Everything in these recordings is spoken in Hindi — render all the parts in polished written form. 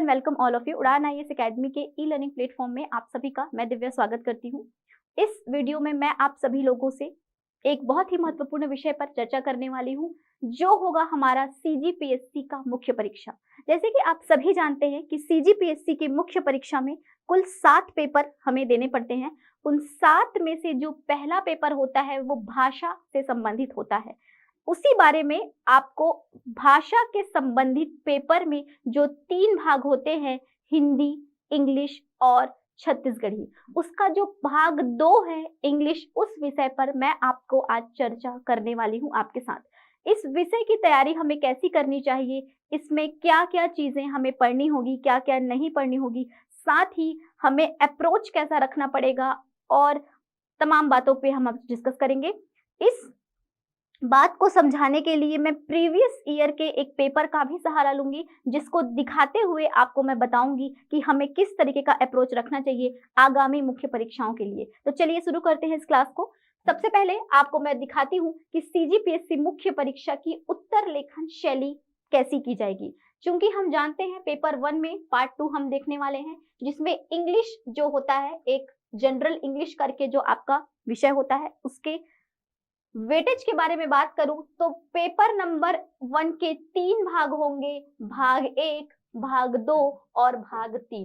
And welcome all of you. उड़ान आईएएस एकेडमी के ई लर्निंग प्लेटफॉर्म में आप सभी का मैं दिव्या स्वागत करती हूँ। इस वीडियो में मैं आप सभी लोगों से एक बहुत ही महत्वपूर्ण विषय पर चर्चा करने वाली हूँ, जो होगा हमारा सीजीपीएससी का मुख्य परीक्षा। जैसे कि आप सभी जानते हैं कि सीजीपीएससी की मुख्य परीक्षा में कुल 7 पेपर हमें देने पड़ते हैं। उन 7 में से जो पहला पेपर होता है वो भाषा से संबंधित होता है। उसी बारे में आपको भाषा के संबंधित पेपर में जो 3 भाग होते हैं, हिंदी, इंग्लिश और छत्तीसगढ़ी, उसका जो भाग 2 है इंग्लिश, उस विषय पर मैं आपको आज चर्चा करने वाली हूँ आपके साथ। इस विषय की तैयारी हमें कैसी करनी चाहिए, इसमें क्या क्या चीजें हमें पढ़नी होगी, क्या क्या नहीं पढ़नी होगी, साथ ही हमें अप्रोच कैसा रखना पड़ेगा और तमाम बातों पे हम अब डिस्कस करेंगे। इस बात को समझाने के लिए मैं प्रीवियस ईयर के एक पेपर का भी सहारा लूंगी, जिसको दिखाते हुए आपको मैं बताऊंगी कि हमें किस तरीके का अप्रोच रखना चाहिए आगामी मुख्य परीक्षाओं के लिए। तो चलिए शुरू करते हैं इस क्लास को। सबसे पहले आपको मैं दिखाती हूँ कि सीजीपीएससी मुख्य परीक्षा की उत्तर लेखन शैली कैसी की जाएगी। चूंकि हम जानते हैं पेपर 1 में पार्ट 2 हम देखने वाले हैं, जिसमें इंग्लिश जो होता है, एक जनरल इंग्लिश करके जो आपका विषय होता है, उसके वेटेज के बारे में बात करूं तो पेपर नंबर 1 के 3 भाग होंगे, भाग 1, भाग 2 और भाग 3।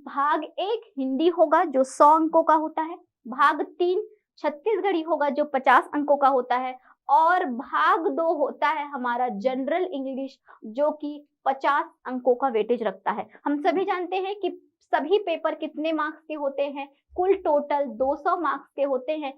भाग 1 हिंदी होगा जो 100 अंकों का होता है, भाग 3 छत्तीसगढ़ी होगा जो 50 अंकों का होता है और भाग 2 होता है हमारा जनरल इंग्लिश, जो कि 50 अंकों का वेटेज रखता है। हम सभी जानते हैं कि सभी पेपर कितने मार्क्स के होते हैं, कुल टोटल 200 मार्क्स के होते हैं,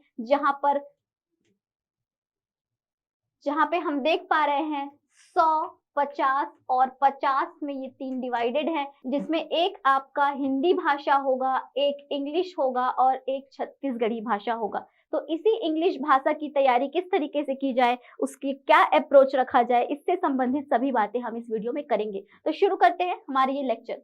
जहां पे हम देख पा रहे हैं 100, 50 और 50 में ये 3 डिवाइडेड है, जिसमें एक आपका हिंदी भाषा होगा, एक इंग्लिश होगा और एक छत्तीसगढ़ी भाषा होगा। तो इसी इंग्लिश भाषा की तैयारी किस तरीके से की जाए, उसकी क्या अप्रोच रखा जाए, इससे संबंधित सभी बातें हम इस वीडियो में करेंगे। तो शुरू करते हैं हमारे ये लेक्चर।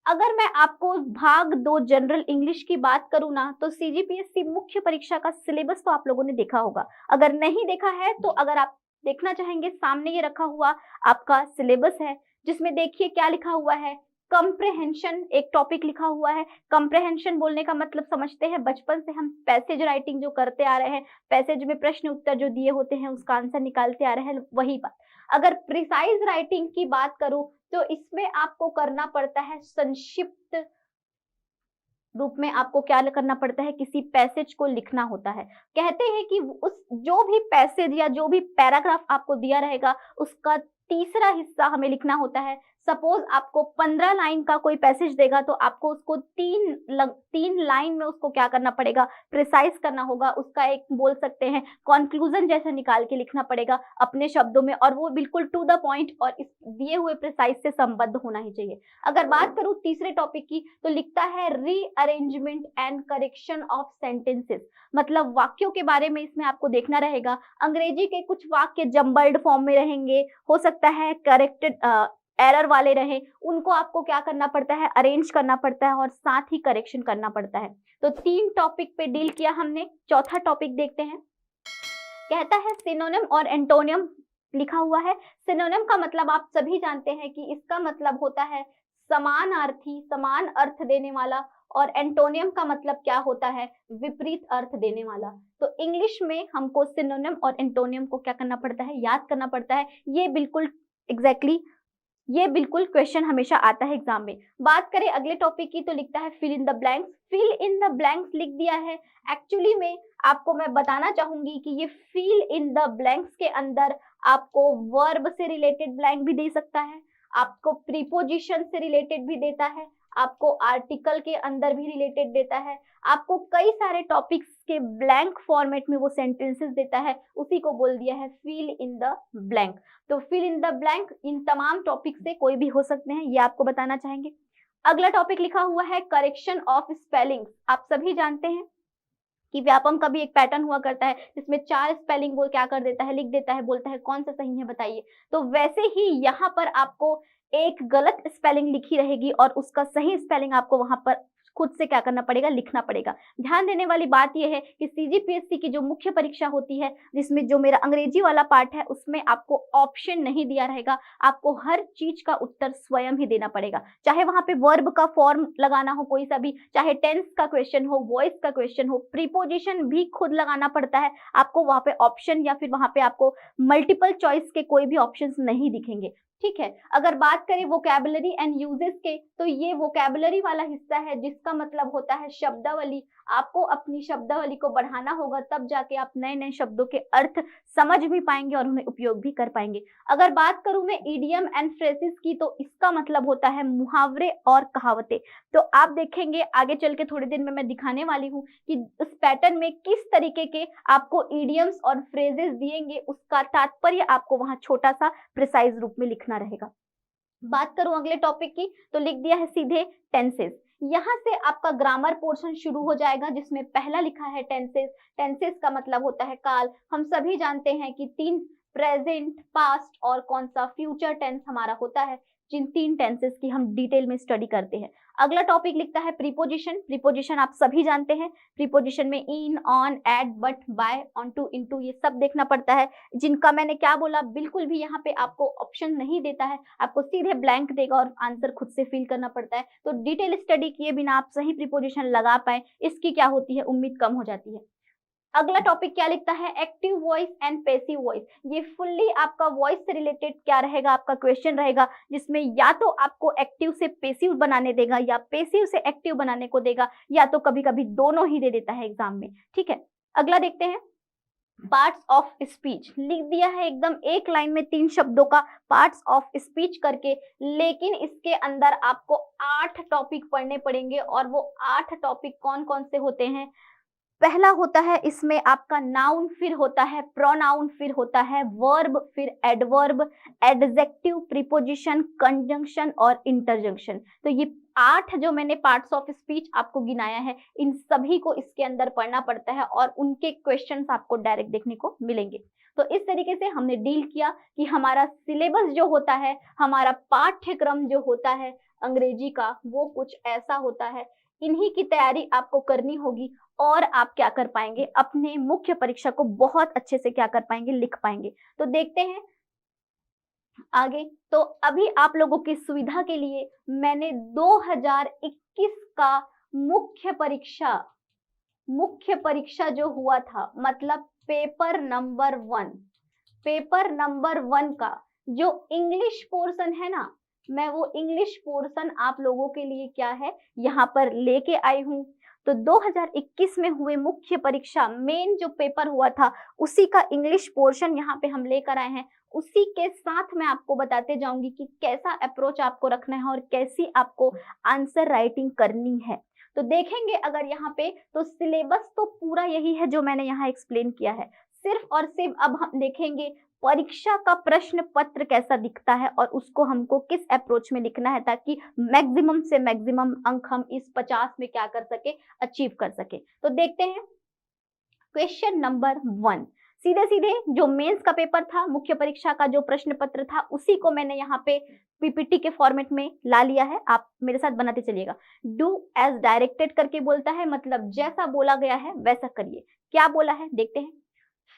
अगर मैं आपको भाग 2 जनरल इंग्लिश की बात करूं ना, तो सीजीपीएससी मुख्य परीक्षा का सिलेबस तो आप लोगों ने देखा होगा। अगर नहीं देखा है तो अगर आप देखना चाहेंगे, सामने ये रखा हुआ आपका सिलेबस है, जिसमें देखिए क्या लिखा हुआ है। कंप्रेहेंशन एक टॉपिक लिखा हुआ है। कंप्रेहेंशन बोलने का मतलब समझते हैं, बचपन से हम पैसेज राइटिंग जो करते आ रहे हैं, पैसेज में प्रश्न उत्तर जो दिए होते हैं उसका आंसर निकालते आ रहे हैं, वही बात। अगर प्रिसाइज राइटिंग की बात करूं तो इसमें आपको करना पड़ता है संक्षिप्त रूप में, आपको क्या करना पड़ता है, किसी पैसेज को लिखना होता है। कहते हैं कि उस जो भी पैसेज या जो भी पैराग्राफ आपको दिया रहेगा, उसका तीसरा हिस्सा हमें लिखना होता है। सपोज आपको 15 लाइन का कोई पैसेज देगा तो आपको उसको 3 लाइन में उसको क्या करना पड़ेगा, प्रिसाइज करना होगा। उसका एक बोल सकते हैं कंक्लूजन जैसा निकाल के लिखना पड़ेगा अपने शब्दों में, और वो बिल्कुल टू द पॉइंट और इस दिए हुए प्रिसाइज से संबद्ध होना ही चाहिए। अगर बात करूं तीसरे टॉपिक की, तो लिखता है rearrangement and correction of sentences, मतलब वाक्यों के बारे में इसमें आपको देखना रहेगा। अंग्रेजी के कुछ वाक्य जम्बल्ड फॉर्म में रहेंगे, हो सकता है करेक्टेड एरर वाले रहें, उनको आपको क्या करना पड़ता है, अरेंज करना पड़ता है और साथ ही करेक्शन करना पड़ता है। तो 3 टॉपिक पे डील किया हमने। चौथा टॉपिक देखते हैं। कहता है सिनोनिम और एंटोनियम लिखा हुआ है। सिनोनिम का मतलब आप सभी जानते हैं कि इसका मतलब होता है समानार्थी, समान अर्थ देने वाला, और एंटोनियम का मतलब क्या होता है, विपरीत अर्थ देने वाला। तो इंग्लिश में हमको सिनोनिम और एंटोनियम को क्या करना पड़ता है, याद करना पड़ता है। ये बिल्कुल क्वेश्चन हमेशा आता है एग्जाम में। बात करें अगले टॉपिक की, तो लिखता है fill in the blanks. Fill in the blanks लिख दिया है। एक्चुअली में आपको मैं बताना चाहूंगी कि ये फिल इन द ब्लैंक्स के अंदर आपको वर्ब से रिलेटेड ब्लैंक भी दे सकता है, आपको प्रीपोजिशन से रिलेटेड भी देता है, आपको आर्टिकल के अंदर भी रिलेटेड देता है, आपको कई सारे टॉपिक्स के ब्लैंक फॉर्मेट में वो सेंटेंसेस देता है। उसी को बोल दिया है फिल इन द ब्लैंक। तो फिल इन द ब्लैंक इन तमाम टॉपिक से कोई भी हो सकते हैं, ये आपको बताना चाहेंगे। अगला टॉपिक लिखा हुआ है करेक्शन ऑफ स्पेलिंग। आप सभी जानते हैं कि व्यापम का भी एक पैटर्न हुआ करता है, जिसमें 4 स्पेलिंग वो क्या कर देता है, लिख देता है, बोलता है कौन सा सही है बताइए। तो वैसे ही यहाँ पर आपको एक गलत स्पेलिंग लिखी रहेगी और उसका सही स्पेलिंग आपको वहां पर खुद से क्या करना पड़ेगा, लिखना पड़ेगा। ध्यान देने वाली बात यह है कि सीजीपीएससी की जो मुख्य परीक्षा होती है, जिसमें जो मेरा अंग्रेजी वाला पार्ट है, उसमें आपको ऑप्शन नहीं दिया रहेगा, आपको हर चीज का उत्तर स्वयं ही देना पड़ेगा। चाहे वहां पे वर्ब का फॉर्म लगाना हो कोई सा भी, चाहे टेंस का क्वेश्चन हो, वॉइस का क्वेश्चन हो, प्रीपोजिशन भी खुद लगाना पड़ता है आपको। वहां पे ऑप्शन या फिर वहां पे आपको मल्टीपल चॉइस के कोई भी ऑप्शंस नहीं दिखेंगे, ठीक है। अगर बात करें वोकैबुलरी एंड यूजेस के, तो ये वोकैबुलरी वाला हिस्सा है, जिसका मतलब होता है शब्दावली। आपको अपनी शब्दावली को बढ़ाना होगा, तब जाके आप नए नए शब्दों के अर्थ समझ भी पाएंगे और उन्हें उपयोग भी कर पाएंगे। अगर बात करूं मैं इडियम एंड फ्रेजेस की, तो इसका मतलब होता है मुहावरे और कहावतें। तो आप देखेंगे आगे चल के थोड़ी देर में मैं दिखाने वाली हूँ कि उस पैटर्न में किस तरीके के आपको इडियम्स और फ्रेजेस दिएंगे, उसका तात्पर्य आपको वहां छोटा सा प्रिसाइज रूप में लिखना रहेगा। बात करूं अगले टॉपिक की, तो लिख दिया है सीधे टेंसेस। यहां से आपका ग्रामर पोर्शन शुरू हो जाएगा, जिसमें पहला लिखा है टेंसेस। टेंसेस का मतलब होता है काल। हम सभी जानते हैं कि 3 प्रेजेंट, पास्ट और कौन सा फ्यूचर टेंस हमारा होता है, जिन 3 टेंसेस की हम डिटेल में स्टडी करते हैं। अगला टॉपिक लिखता है प्रीपोजिशन। प्रीपोजिशन आप सभी जानते हैं, प्रीपोजिशन में in, on, at, but, by, on to, into, ये सब देखना पड़ता है, जिनका मैंने क्या बोला, बिल्कुल भी यहाँ पे आपको ऑप्शन नहीं देता है, आपको सीधे ब्लैंक देगा और आंसर खुद से फिल करना पड़ता है। तो डिटेल स्टडी किए बिना आप सही प्रीपोजिशन लगा पाए, इसकी क्या होती है, उम्मीद कम हो जाती है। अगला टॉपिक क्या लिखता है, active voice and passive voice. ये फुल्ली आपका वॉइस से रिलेटेड क्या रहेगा, आपका क्वेश्चन रहेगा, जिसमें या तो आपको एक्टिव से पैसिव बनाने देगा या पैसिव से एक्टिव बनाने को देगा, या तो कभी कभी दोनों ही दे देता है एग्जाम में, ठीक है। अगला देखते हैं, पार्ट्स ऑफ स्पीच लिख दिया है एकदम एक लाइन में 3 शब्दों का पार्ट्स ऑफ स्पीच करके, लेकिन इसके अंदर आपको 8 टॉपिक पढ़ने पड़ेंगे। और वो 8 टॉपिक कौन कौन से होते हैं, पहला होता है इसमें आपका नाउन, फिर होता है प्रोनाउन, फिर होता है वर्ब, फिर एडवर्ब, एडजेक्टिव, प्रीपोजिशन, कंजंक्शन और इंटरजंक्शन। तो ये 8 जो मैंने पार्ट्स ऑफ स्पीच आपको गिनाया है, इन सभी को इसके अंदर पढ़ना पड़ता है और उनके क्वेश्चंस आपको डायरेक्ट देखने को मिलेंगे। तो इस तरीके से हमने डील किया कि हमारा सिलेबस जो होता है, हमारा पाठ्यक्रम जो होता है अंग्रेजी का, वो कुछ ऐसा होता है। इन्हीं की तैयारी आपको करनी होगी और आप क्या कर पाएंगे, अपने मुख्य परीक्षा को बहुत अच्छे से क्या कर पाएंगे, लिख पाएंगे। तो देखते हैं आगे। तो अभी आप लोगों की सुविधा के लिए मैंने 2021 का मुख्य परीक्षा जो हुआ था, मतलब पेपर नंबर 1 का जो इंग्लिश पोर्शन है ना, मैं वो इंग्लिश पोर्शन आप लोगों के लिए क्या है यहाँ पर लेके आई हूँ। तो 2021 में हुए मुख्य परीक्षा मेन जो पेपर हुआ था, उसी का इंग्लिश पोर्शन यहाँ पे हम लेकर आए हैं। उसी के साथ मैं आपको बताते जाऊंगी कि कैसा अप्रोच आपको रखना है और कैसी आपको आंसर राइटिंग करनी है। तो देखेंगे अगर यहाँ पे, तो सिलेबस तो पूरा यही है जो मैंने यहाँ एक्सप्लेन किया है। सिर्फ और सिर्फ अब हम देखेंगे परीक्षा का प्रश्न पत्र कैसा दिखता है और उसको हमको किस अप्रोच में लिखना है, ताकि मैक्सिमम से मैक्सिमम अंक हम इस 50 में क्या कर सके, अचीव कर सके। तो देखते हैं क्वेश्चन नंबर 1। सीधे सीधे जो मेंस का पेपर था, मुख्य परीक्षा का जो प्रश्न पत्र था, उसी को मैंने यहाँ पे पीपीटी के फॉर्मेट में ला लिया है। आप मेरे साथ बनाते चलिएगा। डू एज डायरेक्टेड करके बोलता है, मतलब जैसा बोला गया है वैसा करिए। क्या बोला है देखते हैं,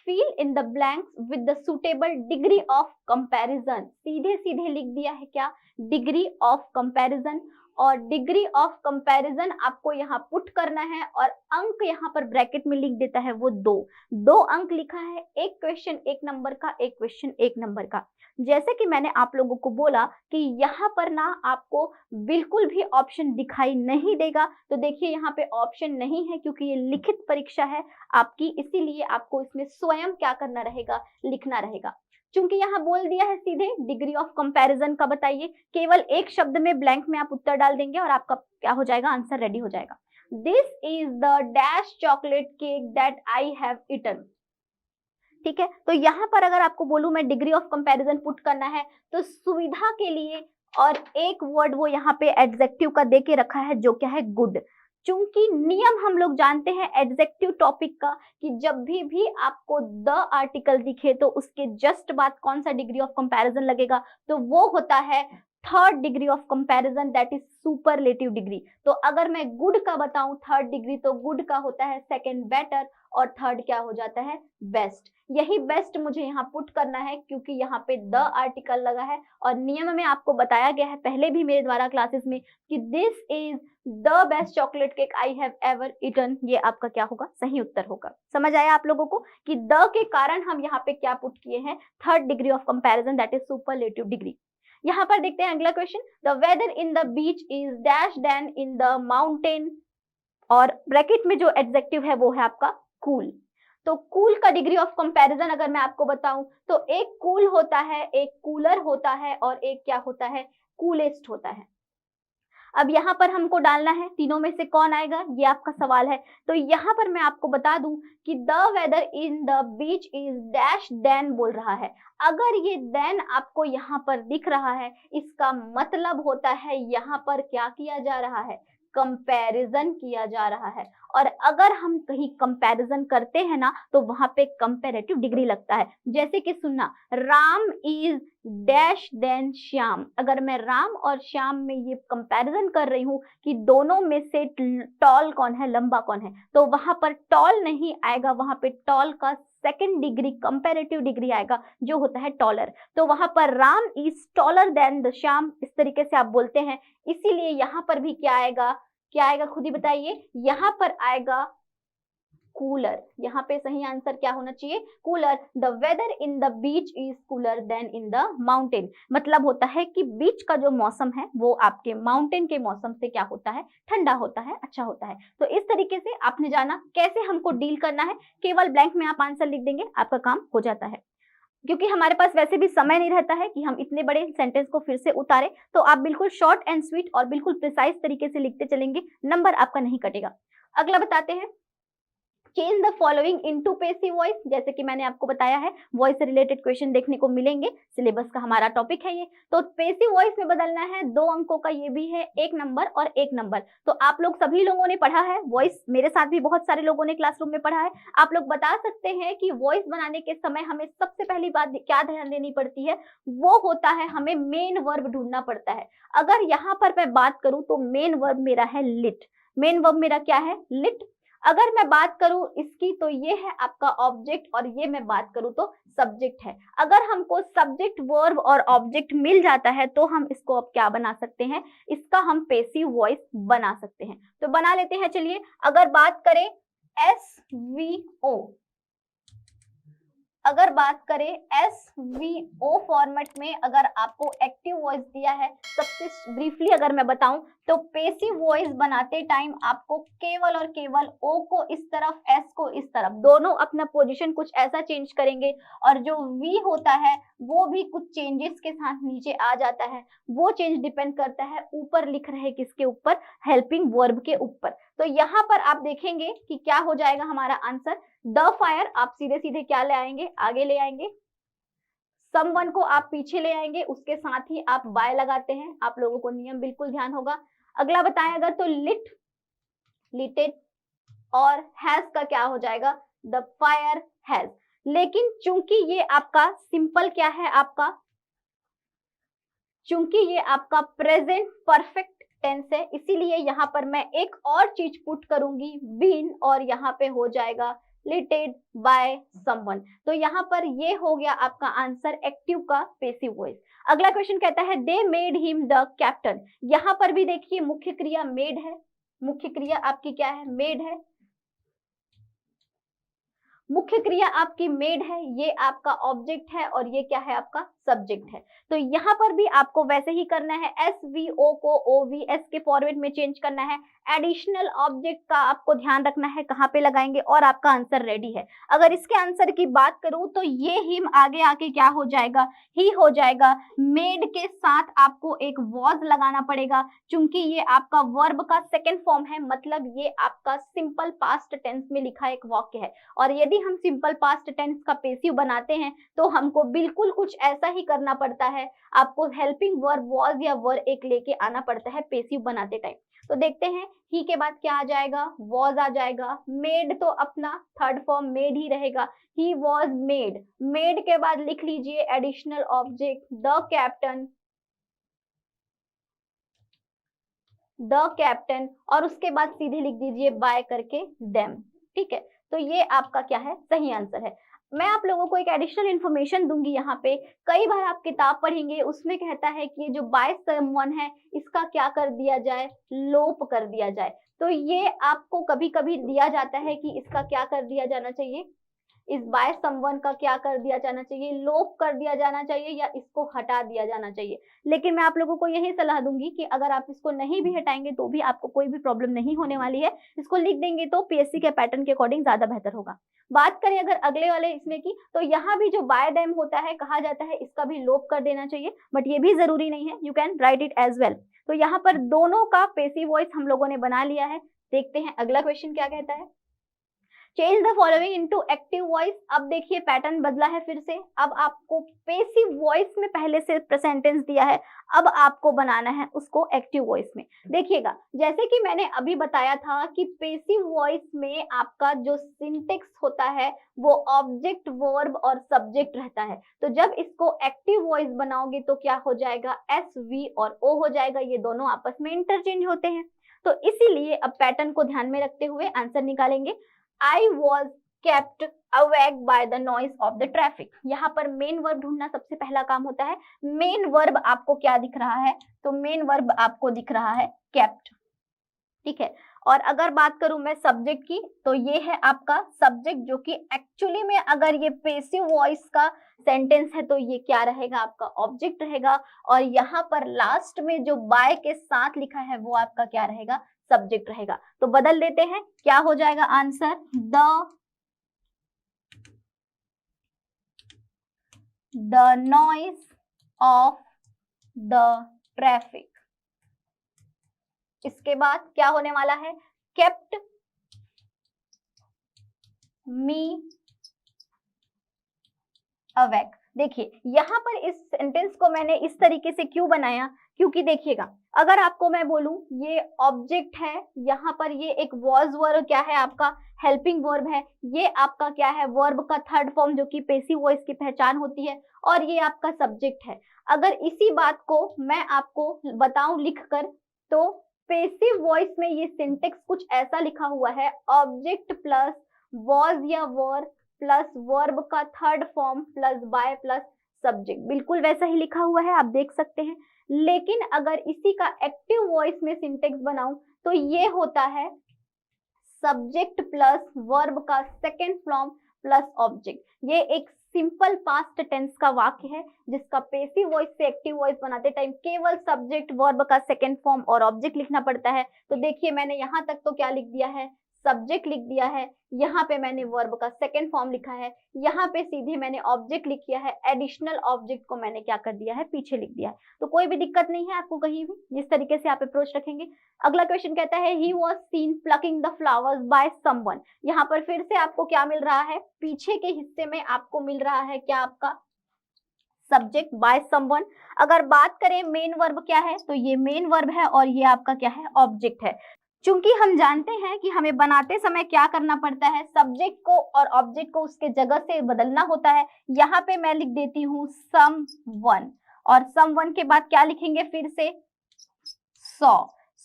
fill in the blanks with the suitable degree of comparison। सीधे सीधे लिख दिया है क्या, डिग्री ऑफ कंपैरिजन। और डिग्री ऑफ कंपैरिजन आपको यहाँ पुट करना है और अंक यहाँ पर ब्रैकेट में लिख देता है वो 2 अंक लिखा है। एक क्वेश्चन 1 नंबर का, एक क्वेश्चन 1 नंबर का। जैसे कि मैंने आप लोगों को बोला कि यहाँ पर ना आपको बिल्कुल भी ऑप्शन दिखाई नहीं देगा। तो देखिए यहाँ पे ऑप्शन नहीं है क्योंकि ये लिखित परीक्षा है आपकी, इसीलिए आपको इसमें स्वयं क्या करना रहेगा, लिखना रहेगा। चूंकि यहाँ बोल दिया है सीधे डिग्री ऑफ कंपैरिजन का बताइए, केवल एक शब्द में ब्लैंक में आप उत्तर डाल देंगे और आपका क्या हो जाएगा, आंसर रेडी हो जाएगा। This is the dash chocolate cake that I have eaten. ठीक है, तो यहाँ पर अगर आपको बोलूं मैं डिग्री ऑफ कंपैरिजन पुट करना है, तो सुविधा के लिए और एक वर्ड वो यहाँ पे एडजेक्टिव का दे के रखा है, जो क्या है, गुड। चूंकि नियम हम लोग जानते हैं एडजेक्टिव टॉपिक का कि जब भी आपको द आर्टिकल दिखे तो उसके जस्ट बाद कौन सा डिग्री ऑफ कंपैरिजन लगेगा, तो वो होता है third degree of comparison that is superlative degree. तो अगर मैं गुड का बताऊं थर्ड डिग्री, तो गुड का होता है सेकंड बेटर और थर्ड क्या हो जाता है बेस्ट। यही बेस्ट मुझे यहाँ पुट करना है क्योंकि यहाँ पे द आर्टिकल लगा है और नियम में आपको बताया गया है पहले भी मेरे द्वारा क्लासेस में कि this is the best chocolate cake I have ever eaten. ये आपका क्या होगा, सही उत्तर होगा। समझ आया आप लोगों को कि द के कारण हम यहाँ पे क्या पुट किए हैं, third degree of comparison that is superlative degree. यहाँ पर देखते हैं अगला question, the weather in the beach is dash than in the mountain, और ब्रैकेट में जो एडजेक्टिव है वो है आपका कूल। तो कूल का डिग्री ऑफ कंपैरिजन अगर मैं आपको बताऊं तो एक कूल होता है, एक कूलर होता है और एक क्या होता है, कूलेस्ट होता है। अब यहाँ पर हमको डालना है तीनों में से कौन आएगा, ये आपका सवाल है। तो यहाँ पर मैं आपको बता दूं कि the weather in the beach is dash than बोल रहा है। अगर ये देन आपको यहाँ पर दिख रहा है, इसका मतलब होता है यहाँ पर क्या किया जा रहा है, कंपैरिजन किया जा रहा है। और अगर हम कहीं कंपैरिजन करते हैं ना तो वहां पे कंपैरेटिव डिग्री लगता है। जैसे कि सुनना, Ram is dash than Shyam. अगर मैं राम और श्याम में ये कंपैरिजन कर रही हूँ कि दोनों में से टॉल कौन है, लंबा कौन है, तो वहां पर टॉल नहीं आएगा, वहां पे टॉल का सेकेंड डिग्री कंपैरेटिव डिग्री आएगा जो होता है टॉलर। तो वहां पर Ram is taller than the Shyam, इस तरीके से आप बोलते हैं। इसीलिए यहाँ पर भी क्या आएगा, क्या आएगा खुद ही बताइए, यहाँ पर आएगा कूलर। यहाँ पे सही आंसर क्या होना चाहिए, cooler. The weather in the beach is cooler than in the mountain. मतलब होता है कि बीच का जो मौसम है वो आपके माउंटेन के मौसम से क्या होता है, ठंडा होता है, अच्छा होता है। तो इस तरीके से आपने जाना कैसे हमको डील करना है। केवल ब्लैंक में आप आंसर लिख देंगे, आपका काम हो जाता है। क्योंकि हमारे पास वैसे भी समय नहीं रहता है कि हम इतने बड़े सेंटेंस को फिर से उतारें, तो आप बिल्कुल शॉर्ट एंड स्वीट और बिल्कुल प्रिसाइज तरीके से लिखते चलेंगे, नंबर आपका नहीं कटेगा। अगला बताते हैं, change the following into passive voice. जैसे कि मैंने आपको बताया है वॉइस से रिलेटेड क्वेश्चन देखने को मिलेंगे, सिलेबस का हमारा टॉपिक है ये। तो पैसिव वॉइस में बदलना है, 2 अंकों का ये भी है, 1 नंबर और 1 नंबर। तो आप लोग सभी लोगों ने पढ़ा है वॉइस, मेरे साथ भी बहुत सारे लोगों ने क्लासरूम में पढ़ा है। आप लोग बता सकते हैं कि वॉइस बनाने के समय हमें सबसे पहली बात क्या ध्यान देनी पड़ती है, वो होता है हमें मेन वर्ब ढूंढना पड़ता है। अगर यहाँ पर मैं बात करूं तो मेन वर्ब मेरा है लिट, मेन वर्ब मेरा क्या है, लिट। अगर मैं बात करूं इसकी तो ये है आपका ऑब्जेक्ट और ये मैं बात करूं तो सब्जेक्ट है। अगर हमको सब्जेक्ट वर्ब और ऑब्जेक्ट मिल जाता है तो हम इसको अब क्या बना सकते हैं, इसका हम पैसिव वॉइस बना सकते हैं। तो बना लेते हैं, चलिए। अगर बात करें SVO, अगर बात करें SVO फॉर्मेट में, अगर आपको एक्टिव वॉइस दिया है, सबसे ब्रीफली अगर मैं बताऊं तो पैसिव वॉइस बनाते टाइम आपको केवल और केवल O को इस तरफ, S को इस तरफ, दोनों अपना पोजीशन कुछ ऐसा चेंज करेंगे और जो V होता है वो भी कुछ चेंजेस के साथ नीचे आ जाता है। वो चेंज डिपेंड करता है ऊपर लिख रहे किसके ऊपर, हेल्पिंग वर्ब के ऊपर। तो यहाँ पर आप देखेंगे कि क्या हो जाएगा हमारा आंसर, द फायर आप सीधे सीधे क्या ले आएंगे, आगे ले आएंगे, समवन को आप पीछे ले आएंगे, उसके साथ ही आप बाय लगाते हैं। आप लोगों को नियम बिल्कुल ध्यान होगा। अगला बताएं अगर तो लिट, लिटेड, और हैज का क्या हो जाएगा, द फायर हैज। लेकिन चूंकि ये आपका सिंपल क्या है आपका, चूंकि ये आपका प्रेजेंट परफेक्ट टेंस है, इसीलिए यहाँ पर मैं एक और चीज पुट करूंगी, बीन, और यहाँ पे हो जाएगा लिटेड बाय समवन। तो यहाँ पर ये हो गया आपका आंसर एक्टिव का पैसिव वॉइस। अगला क्वेश्चन कहता है they made him the captain. यहाँ पर भी देखिए मुख्य क्रिया मेड है, मुख्य क्रिया आपकी क्या है, मेड है, मुख्य क्रिया आपकी मेड है, ये आपका ऑब्जेक्ट है और ये क्या है आपका सब्जेक्ट है। तो यहाँ पर भी आपको वैसे ही करना है, SVO को OVS के फॉर्मेट में चेंज करना है। एडिशनल ऑब्जेक्ट का आपको ध्यान रखना है कहाँ पे लगाएंगे, और आपका आंसर रेडी है। अगर इसके आंसर की बात करूं तो ये हिम आगे आके क्या हो जाएगा, ही हो जाएगा। मेड के साथ आपको एक वॉज लगाना पड़ेगा, चूंकि ये आपका वर्ब का सेकेंड फॉर्म है, मतलब ये आपका सिंपल पास्ट टेंस में लिखा एक वाक्य है। और यदि हम सिंपल पास्ट टेंस का पैसिव बनाते हैं तो हमको बिल्कुल कुछ ऐसा ही करना पड़ता है, आपको हेल्पिंग वर्ब वॉज या वर एक लेके आना पड़ता है पैसिव बनाते टाइम। तो देखते हैं, ही के बाद क्या आ जाएगा, वॉज आ जाएगा, मेड तो अपना थर्ड फॉर्म मेड ही रहेगा, ही वॉज मेड। मेड के बाद लिख लीजिए additional object the captain, the captain, और उसके बाद सीधे लिख दीजिए बाय करके देम। ठीक है, तो ये आपका क्या है, सही आंसर है। मैं आप लोगों को एक एडिशनल इन्फॉर्मेशन दूंगी यहाँ पे। कई बार आप किताब पढ़ेंगे, उसमें कहता है कि ये जो बाय समवन है इसका क्या कर दिया जाए, लोप कर दिया जाए। तो ये आपको कभी कभी दिया जाता है कि इसका क्या कर दिया जाना चाहिए, इस बाय समवन का क्या कर दिया जाना चाहिए, लोप कर दिया जाना चाहिए या इसको हटा दिया जाना चाहिए। लेकिन मैं आप लोगों को यही सलाह दूंगी कि अगर आप इसको नहीं भी हटाएंगे तो भी आपको कोई भी प्रॉब्लम नहीं होने वाली है, इसको लिख देंगे तो पीएससी के पैटर्न के अकॉर्डिंग ज्यादा बेहतर होगा। बात करें अगर अगले वाले इसमें की, तो यहाँ भी जो बाय देम होता है, कहा जाता है इसका भी लोप कर देना चाहिए, बट ये भी जरूरी नहीं है, you can write it as well. तो यहाँ पर दोनों का पेसिव वॉइस हम लोगों ने बना लिया है। देखते हैं अगला क्वेश्चन क्या कहता है। Change the following into active voice. अब देखिए पैटर्न बदला है फिर से। अब आपको पेसिव वॉइस में पहले से सेंटेंस दिया है, अब आपको बनाना है उसको एक्टिव वॉइस में। देखिएगा, जैसे कि मैंने अभी बताया था कि पेसिव वॉइस में आपका जो सिंटेक्स होता है वो ऑब्जेक्ट, वर्ब और सब्जेक्ट रहता है। तो जब इसको एक्टिव वॉइस बनाओगे तो क्या हो जाएगा, एस, वी और ओ हो जाएगा, ये दोनों आपस में इंटरचेंज होते हैं। तो इसीलिए अब पैटर्न को ध्यान में रखते हुए आंसर निकालेंगे। I was kept awake by the noise of the traffic। यहाँ पर मेन वर्ब ढूंढना सबसे पहला काम होता है। मेन वर्ब आपको क्या दिख रहा है, तो मेन वर्ब आपको दिख रहा है kept। ठीक है, और अगर बात करूं मैं सब्जेक्ट की, तो ये है आपका सब्जेक्ट, जो कि एक्चुअली में अगर ये पेसिव वॉइस का सेंटेंस है तो ये क्या रहेगा, आपका ऑब्जेक्ट रहेगा। और यहाँ पर लास्ट में जो बाय के साथ लिखा है वो आपका क्या रहेगा, सब्जेक्ट रहेगा। तो बदल देते हैं, क्या हो जाएगा answer, the noise of the traffic. इसके बाद क्या होने वाला है, केप्ट मी अवेक। देखिए यहाँ पर इस सेंटेंस को मैंने इस तरीके से क्यों बनाया, क्योंकि देखिएगा अगर आपको मैं बोलूं ये ऑब्जेक्ट है, यहाँ पर ये एक वॉज वर्ब क्या है आपका, हेल्पिंग वर्ब है, ये आपका क्या है, वर्ब का थर्ड फॉर्म जो कि पेसिव वॉइस की पहचान होती है, और ये आपका सब्जेक्ट है। अगर इसी बात को मैं आपको बताऊं लिखकर, तो पेसिव वॉइस में ये सिंटेक्स कुछ ऐसा लिखा हुआ है, ऑब्जेक्ट प्लस वॉज या वर प्लस वर्ब का third form plus by plus subject, बिल्कुल वैसा ही लिखा हुआ है, आप देख सकते हैं। लेकिन अगर इसी का एक्टिव वॉइस में सिंटेक्स बनाऊं तो ये होता है सब्जेक्ट प्लस वर्ब का सेकेंड फॉर्म प्लस ऑब्जेक्ट। ये एक सिंपल पास्ट टेंस का वाक्य है जिसका पेसिव वॉइस से एक्टिव वॉइस बनाते टाइम केवल सब्जेक्ट, वर्ब का सेकेंड फॉर्म और ऑब्जेक्ट लिखना पड़ता है। तो देखिए मैंने यहाँ तक तो क्या लिख दिया है, सब्जेक्ट लिख दिया है, यहाँ पे मैंने वर्ब का सेकेंड फॉर्म लिखा है, यहाँ पे सीधे मैंने ऑब्जेक्ट लिख दिया है, एडिशनल ऑब्जेक्ट को मैंने क्या कर दिया है, पीछे लिख दिया है। तो कोई भी दिक्कत नहीं है आपको कहीं भी, जिस तरीके से आप अप्रोच रखेंगे। अगला क्वेश्चन कहता है he was seen plucking the flowers by someone. यहाँ पर फिर से आपको क्या मिल रहा है, पीछे के हिस्से में आपको मिल रहा है क्या, आपका सब्जेक्ट बाय समवन। अगर बात करें मेन वर्ब क्या है, तो ये मेन वर्ब है और ये आपका क्या है, ऑब्जेक्ट है। चूंकि हम जानते हैं कि हमें बनाते समय क्या करना पड़ता है, सब्जेक्ट को और ऑब्जेक्ट को उसके जगह से बदलना होता है। यहाँ पे मैं लिख देती हूँ समवन, और समवन के बाद क्या लिखेंगे फिर से, सॉ।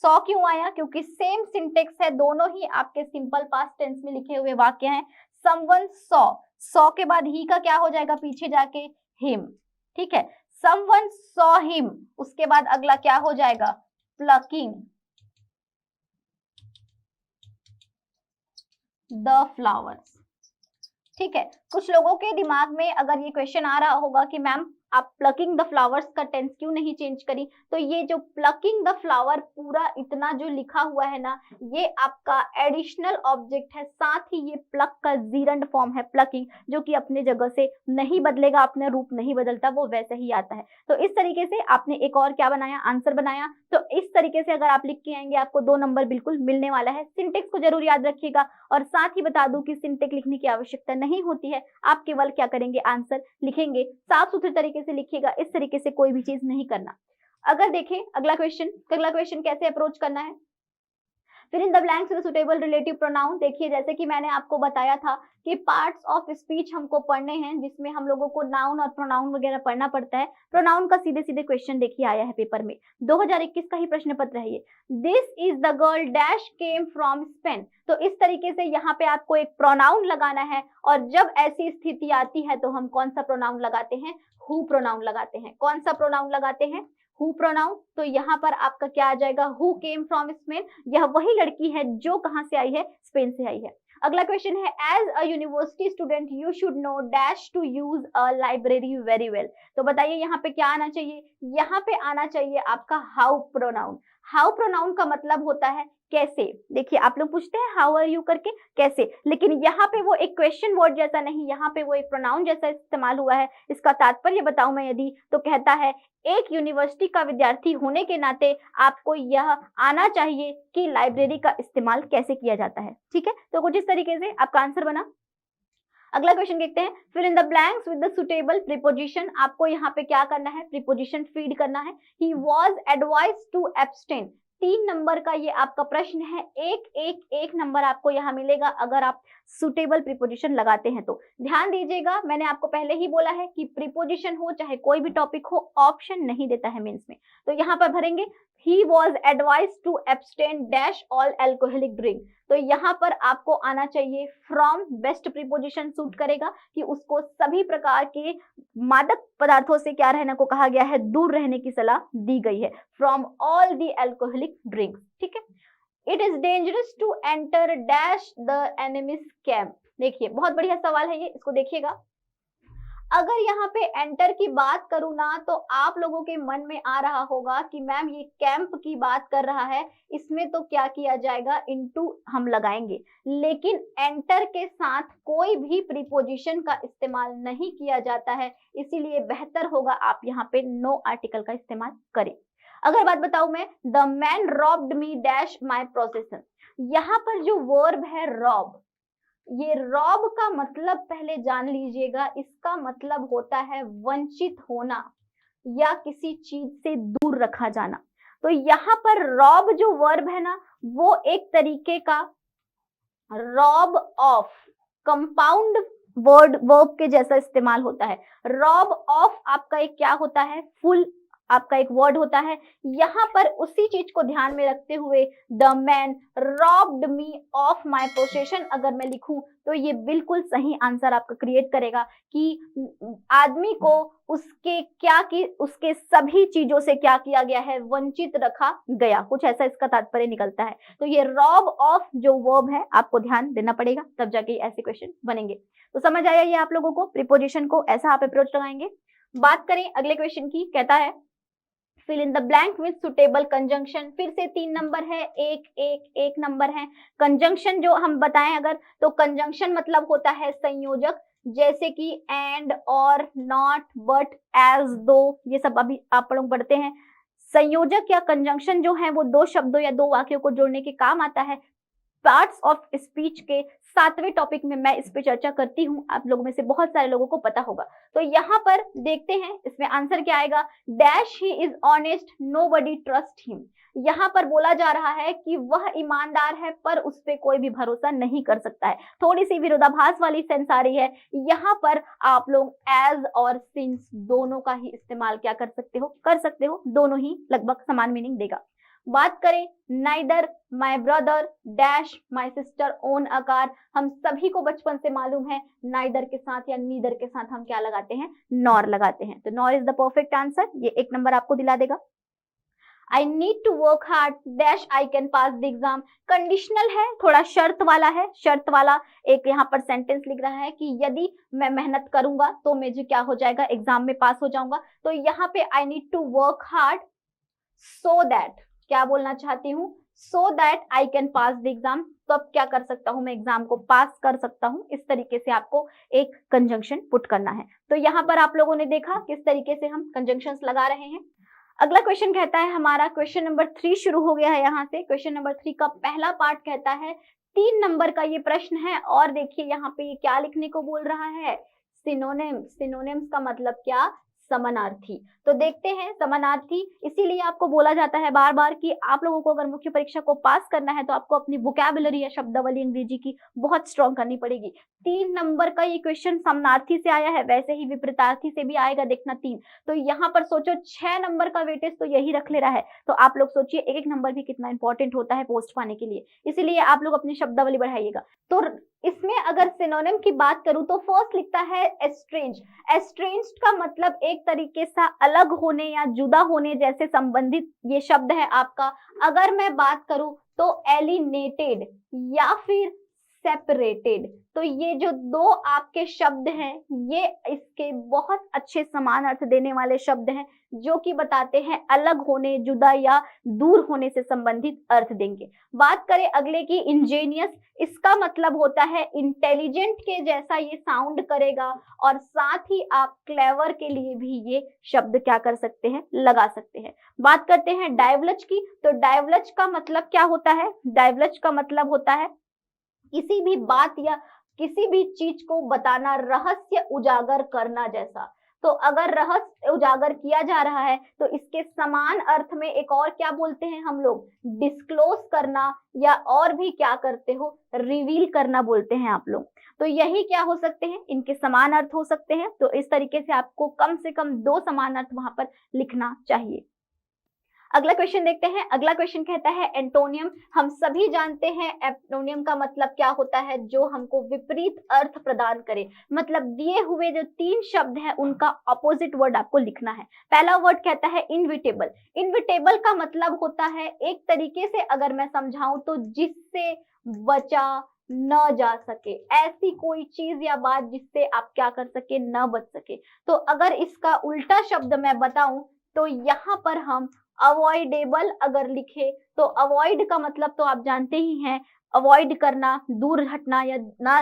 सॉ क्यों आया, क्योंकि सेम सिंटेक्स है, दोनों ही आपके सिंपल पास्ट टेंस में लिखे हुए वाक्य हैं। समवन सॉ, सॉ के बाद ही का क्या हो जाएगा पीछे जाके, हिम। ठीक है, समवन सॉ हिम, उसके बाद अगला क्या हो जाएगा, प्लकिंग द फ्लावर्स। ठीक है, कुछ लोगों के दिमाग में अगर ये क्वेश्चन आ रहा होगा कि मैम आप प्लकिंग द फ्लावर्स का टेंस क्यों नहीं चेंज करी, तो ये जो प्लकिंग द फ्लावर पूरा इतना जो लिखा हुआ है ना, ये आपका एडिशनल ऑब्जेक्ट है, साथ ही ये प्लक का जीरंड फॉर्म है प्लकिंग, जो कि अपने जगह से नहीं बदलेगा, अपने रूप नहीं बदलता, वो वैसे ही आता है। तो इस तरीके से आपने एक और क्या बनाया, आंसर बनाया। तो इस तरीके से अगर आप लिख के आएंगे आपको 2 नंबर बिल्कुल मिलने वाला है। सिंटेक्स को जरूर याद रखिएगा, और साथ ही बता दूं कि सिंटेक्स लिखने की आवश्यकता नहीं होती है, आप केवल क्या करेंगे, आंसर लिखेंगे। साफ सुथरे तरीके से लिखिएगा, इस तरीके से कोई भी चीज नहीं करना। अगर देखें अगला क्वेश्चन कैसे अप्रोच करना है, फिर इन the blanks with suitable relative pronoun. देखिए जैसे कि मैंने आपको बताया था कि पार्ट्स ऑफ स्पीच हमको पढ़ने हैं जिसमें हम लोगों को नाउन और प्रोनाउन वगैरह पढ़ना पड़ता है। प्रोनाउन का सीधे सीधे क्वेश्चन देखिए आया है पेपर में, 2021 का ही प्रश्न पत्र है ये। This is the girl dash came from Spain. तो इस तरीके से यहाँ पे आपको एक प्रोनाउन लगाना है और जब ऐसी स्थिति आती है तो हम कौन सा प्रोनाउन लगाते हैं, हु प्रोनाउन लगाते हैं। कौन सा प्रोनाउन लगाते हैं, हु प्रोनाउन। तो यहाँ पर आपका क्या आ जाएगा, हु केम फ्रॉम स्पेन, यह वही लड़की है जो कहां से आई है, स्पेन से आई है। अगला क्वेश्चन है as a university student you should know dash to use a library very well. तो बताइए यहाँ पे क्या आना चाहिए, यहाँ पे आना चाहिए आपका हाउ प्रोनाउन। हाउ प्रोनाउन का मतलब होता है कैसे। देखिए आप लोग पूछते हैं हाउ आर यू करके कैसे, लेकिन यहाँ पे वो एक क्वेश्चन वर्ड जैसा नहीं, यहाँ पे वो एक प्रोनाउन जैसा इस्तेमाल हुआ है। इसका तात्पर्य बताऊं मैं यदि, तो कहता है एक यूनिवर्सिटी का विद्यार्थी होने के नाते आपको यह आना चाहिए कि लाइब्रेरी का इस्तेमाल कैसे किया जाता है। ठीक है, तो कुछ इस तरीके से आपका आंसर बना। अगला क्वेश्चन देखते हैं, fill in the blanks with the suitable preposition. आपको यहाँ पे क्या करना है, प्रीपोजिशन फीड करना है। He was advised to abstain, 3 number का ये आपका प्रश्न है। एक नंबर आपको यहाँ मिलेगा अगर आप सुटेबल प्रीपोजिशन लगाते हैं तो। ध्यान दीजिएगा, मैंने आपको पहले ही बोला है कि प्रीपोजिशन हो चाहे कोई भी टॉपिक हो, ऑप्शन नहीं देता है मेंस में। तो यहाँ पर भरेंगे he was advised to abstain dash all alcoholic drink। तो यहाँ पर आपको आना चाहिए फ्रॉम, बेस्ट प्रीपोजिशन सूट करेगा कि उसको सभी प्रकार के मादक पदार्थों से क्या रहने को कहा गया है, दूर रहने की सलाह दी गई है। From all the alcoholic drinks. ठीक है, it is dangerous to enter dash the enemies camp. देखिए बहुत बढ़िया सवाल है ये, इसको देखिएगा। अगर यहाँ पे एंटर की बात करूँ ना, तो आप लोगों के मन में आ रहा होगा कि मैम ये कैंप की बात कर रहा है, इसमें तो क्या किया जाएगा, इनटू हम लगाएंगे। लेकिन एंटर के साथ कोई भी प्रीपोजिशन का इस्तेमाल नहीं किया जाता है, इसीलिए बेहतर होगा आप यहाँ पे नो आर्टिकल का इस्तेमाल करें। अगर बात बताऊं मैं, the man robbed me dash माई प्रोसेसन। यहाँ पर जो वर्ब है रॉब, ये रॉब का मतलब पहले जान लीजिएगा। इसका मतलब होता है वंचित होना या किसी चीज से दूर रखा जाना। तो यहाँ पर रॉब जो वर्ब है ना, वो एक तरीके का रॉब ऑफ कंपाउंड वर्ब के जैसा इस्तेमाल होता है। रॉब ऑफ आपका एक क्या होता है, फुल आपका एक वर्ड होता है। यहाँ पर उसी चीज को ध्यान में रखते हुए the man robbed me of my possession अगर मैं लिखूं तो ये बिल्कुल सही आंसर आपका क्रिएट करेगा कि आदमी को उसके सभी चीजों से क्या किया गया है, वंचित रखा गया, कुछ ऐसा इसका तात्पर्य निकलता है। तो ये रॉब ऑफ जो वर्ब है आपको ध्यान देना पड़ेगा, तब जाके ऐसे क्वेश्चन बनेंगे। तो समझ आया ये आप लोगों को, प्रीपोजिशन को ऐसा आप अप्रोच लगाएंगे। बात करें अगले क्वेश्चन की, कहता है fill in the blank with suitable conjunction. फिर से 3 नंबर है, एक नंबर है। कंजंक्शन जो हम बताएं अगर, तो कंजंक्शन मतलब होता है संयोजक, जैसे कि एंड, और, नॉट, बट, एज, दो, ये सब अभी आप लोग पढ़ते हैं। संयोजक या कंजंक्शन जो है वो 2 शब्दों या 2 वाक्यों को जोड़ने के काम आता है। पार्ट्स ऑफ स्पीच के 7वें टॉपिक में मैं इस पे चर्चा करती हूँ, आप लोगों में से बहुत सारे लोगों को पता होगा। तो यहाँ पर देखते हैं इसमें आंसर क्या आएगा, dash he is honest nobody trust him. यहाँ पर बोला जा रहा है कि वह ईमानदार है पर उस पर कोई भी भरोसा नहीं कर सकता है। थोड़ी सी विरोधाभास वाली सेंस आ रही है। यहाँ पर आप लोग एज और सिंस दोनों का ही इस्तेमाल क्या कर सकते हो, दोनों ही लगभग समान मीनिंग देगा। बात करें neither my brother dash my sister own a car. हम सभी को बचपन से मालूम है नाइदर के साथ या नीदर के साथ हम क्या लगाते हैं, नॉर लगाते हैं। तो nor is the perfect answer, ये 1 नंबर आपको दिला देगा। I need to work hard dash I can pass the exam. Conditional है, थोड़ा शर्त वाला है। शर्त वाला एक यहाँ पर सेंटेंस लिख रहा है कि यदि मैं मेहनत करूंगा तो मुझे क्या हो जाएगा, एग्जाम में पास हो जाऊंगा। तो यहाँ पे I need to work hard so that, क्या बोलना चाहती हूँ, so that I can pass the exam. तो अब क्या कर सकता हूँ, मैं एग्जाम को पास कर सकता हूँ। इस तरीके से आपको एक कंजंक्शन पुट करना है। तो यहाँ पर आप लोगों ने देखा किस तरीके से हम कंजंक्शंस लगा रहे हैं। अगला क्वेश्चन कहता है हमारा, क्वेश्चन नंबर 3 शुरू हो गया है यहाँ से। क्वेश्चन नंबर 3 का पहला पार्ट कहता है, 3 नंबर का ये प्रश्न है और देखिए यहाँ पे ये क्या लिखने को बोल रहा है, सिनोनिम्स। सिनोनिम्स का मतलब क्या, समानार्थी। तो देखते हैं समानार्थी, इसीलिए आपको बोला जाता है बार बार कि आप लोगों को अगर मुख्य परीक्षा को पास करना है तो आपको अपनी वोकैबुलरी या शब्दावली अंग्रेजी की बहुत स्ट्रॉन्ग करनी पड़ेगी। 3 नंबर का ये क्वेश्चन समानार्थी से आया है, वैसे ही विपरीतार्थी से भी आएगा, देखना 3। तो यहाँ पर सोचो 6 नंबर का वेटेज तो यही रख ले रहा है। तो आप लोग सोचिए एक एक नंबर भी कितना इंपॉर्टेंट होता है पोस्ट पाने के लिए, इसीलिए आप लोग अपनी शब्दावली बढ़ाइएगा। तो इसमें अगर सिनोनिम की बात करूं तो फर्स्ट लिखता है एस्ट्रेंज। एस्ट्रेंज्ड का मतलब एक तरीके से अलग होने या जुदा होने जैसे संबंधित ये शब्द है आपका। अगर मैं बात करूं तो एलिनेटेड या फिर सेपरेटेड, तो ये जो दो आपके शब्द हैं ये इसके बहुत अच्छे समान अर्थ देने वाले शब्द हैं, जो कि बताते हैं अलग होने, जुदा या दूर होने से संबंधित अर्थ देंगे। बात करें अगले की इंजीनियस, इसका मतलब होता है इंटेलिजेंट के जैसा ये साउंड करेगा, और साथ ही आप क्लेवर के लिए भी ये शब्द क्या कर सकते हैं, लगा सकते हैं। बात करते हैं डाइवलज की, तो डाइवलज का मतलब क्या होता है? डाइवलज का मतलब होता है किसी भी बात या किसी भी चीज को बताना, रहस्य उजागर करना जैसा। तो अगर रहस्य उजागर किया जा रहा है तो इसके समान अर्थ में एक और क्या बोलते हैं हम लोग? डिस्क्लोज करना, या और भी क्या करते हो, रिवील करना बोलते हैं आप लोग। तो यही क्या हो सकते हैं, इनके समान अर्थ हो सकते हैं। तो इस तरीके से आपको कम से कम 2 समान अर्थ वहां पर लिखना चाहिए। अगला क्वेश्चन देखते हैं। अगला क्वेश्चन कहता है एंटोनियम। हम सभी जानते हैं एंटोनियम का मतलब क्या होता है, जो हमको विपरीत अर्थ प्रदान करे। मतलब दिए हुए जो 3 शब्द हैं उनका ऑपोजिट वर्ड आपको लिखना है। पहला वर्ड कहता है इनविटेबल। इनविटेबल का मतलब होता है एक तरीके से अगर मैं समझाऊं तो जिससे बचा न जा सके, ऐसी कोई चीज या बात जिससे आप क्या कर सके, न बच सके। तो अगर इसका उल्टा शब्द मैं बताऊं तो यहाँ पर हम अवॉइडेबल अगर लिखे, तो अवॉइड का मतलब तो आप जानते ही हैं, अवॉइड करना, दूर हटना या ना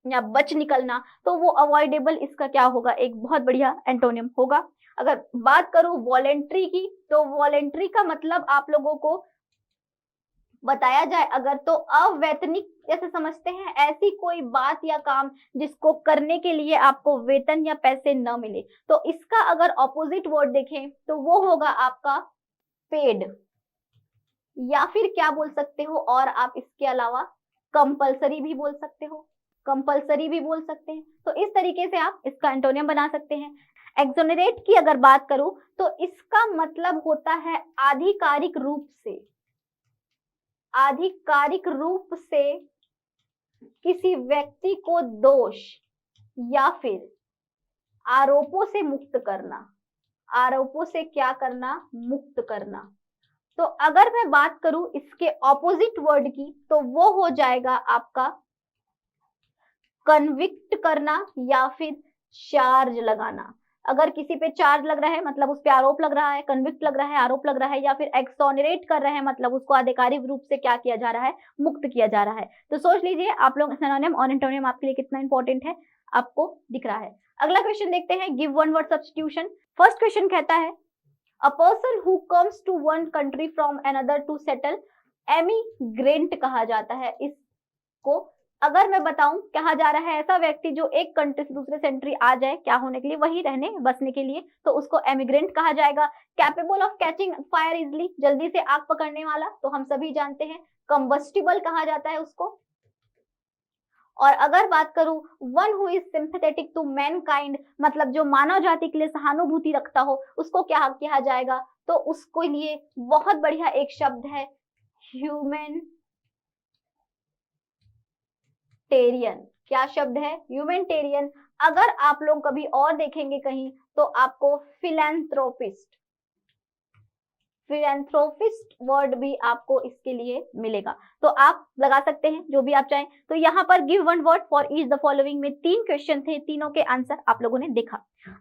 या बच निकलना। तो वो अवॉइडेबल इसका क्या होगा, एक बहुत बढ़िया एंटोनियम होगा। अगर बात करूं वॉलेंट्री की, तो वॉलेंट्री का मतलब आप लोगों को बताया जाए अगर, तो अवैतनिक जैसे समझते हैं, ऐसी कोई बात या काम जिसको करने के लिए आपको वेतन या पैसे न मिले। तो इसका अगर ऑपोजिट वर्ड देखें तो वो होगा आपका पेड, या फिर क्या बोल सकते हो, और आप इसके अलावा कंपलसरी भी बोल सकते हो, कंपलसरी भी बोल सकते हैं। तो इस तरीके से आप इसका एंटोनियम बना सकते हैं। एक्सोनरेट की अगर बात करूं तो इसका मतलब होता है आधिकारिक रूप से, आधिकारिक रूप से किसी व्यक्ति को दोष या फिर आरोपों से मुक्त करना, आरोपों से क्या करना, मुक्त करना। तो अगर मैं बात करूं इसके ऑपोजिट वर्ड की, तो वो हो जाएगा आपका कन्विक्ट करना या फिर चार्ज लगाना। अगर किसी पे चार्ज लग रहा है मतलब उस पे आरोप लग रहा है, कन्विक्ट लग रहा है, आरोप लग रहा है, या फिर एक्सोनरेट कर रहे हैं मतलब उसको आधिकारिक रूप से क्या किया जा रहा है, मुक्त किया जा रहा है। तो सोच लीजिए आप लोग सिनोनिम और एंटोनियम आपके लिए कितना इंपॉर्टेंट है, आपको दिख रहा है। अगला क्वेश्चन देखते हैं, give one word substitution. First question कहता है A person who comes to one country from another to settle, emigrant कहा जाता है इसको। अगर मैं बताऊं कहा जा रहा है ऐसा व्यक्ति जो एक कंट्री से दूसरे कंट्री आ जाए, क्या होने के लिए, वही रहने बसने के लिए, तो उसको एमिग्रेंट कहा जाएगा। Capable of catching fire easily, जल्दी से आग पकड़ने वाला, तो हम सभी जानते हैं कंबस्टिबल कहा जाता है उसको। और अगर बात करूं one who is sympathetic to mankind, मतलब जो मानव जाति के लिए सहानुभूति रखता हो, उसको क्या कहा जाएगा, तो उसको लिए बहुत बढ़िया एक शब्द है ह्यूमैनिटेरियन। क्या शब्द है, ह्यूमैनिटेरियन। अगर आप लोग कभी और देखेंगे कहीं तो आपको फिलैंथ्रोपिस्ट, फिलैंथ्रोपिस्ट वर्ड भी आपको इसके लिए मिलेगा। तो आप लगा सकते हैं जो भी आप चाहें। तो यहाँ पर give one word for each the following में 3 क्वेश्चन थे, तीनों के आंसर आप लोगों ने देखा।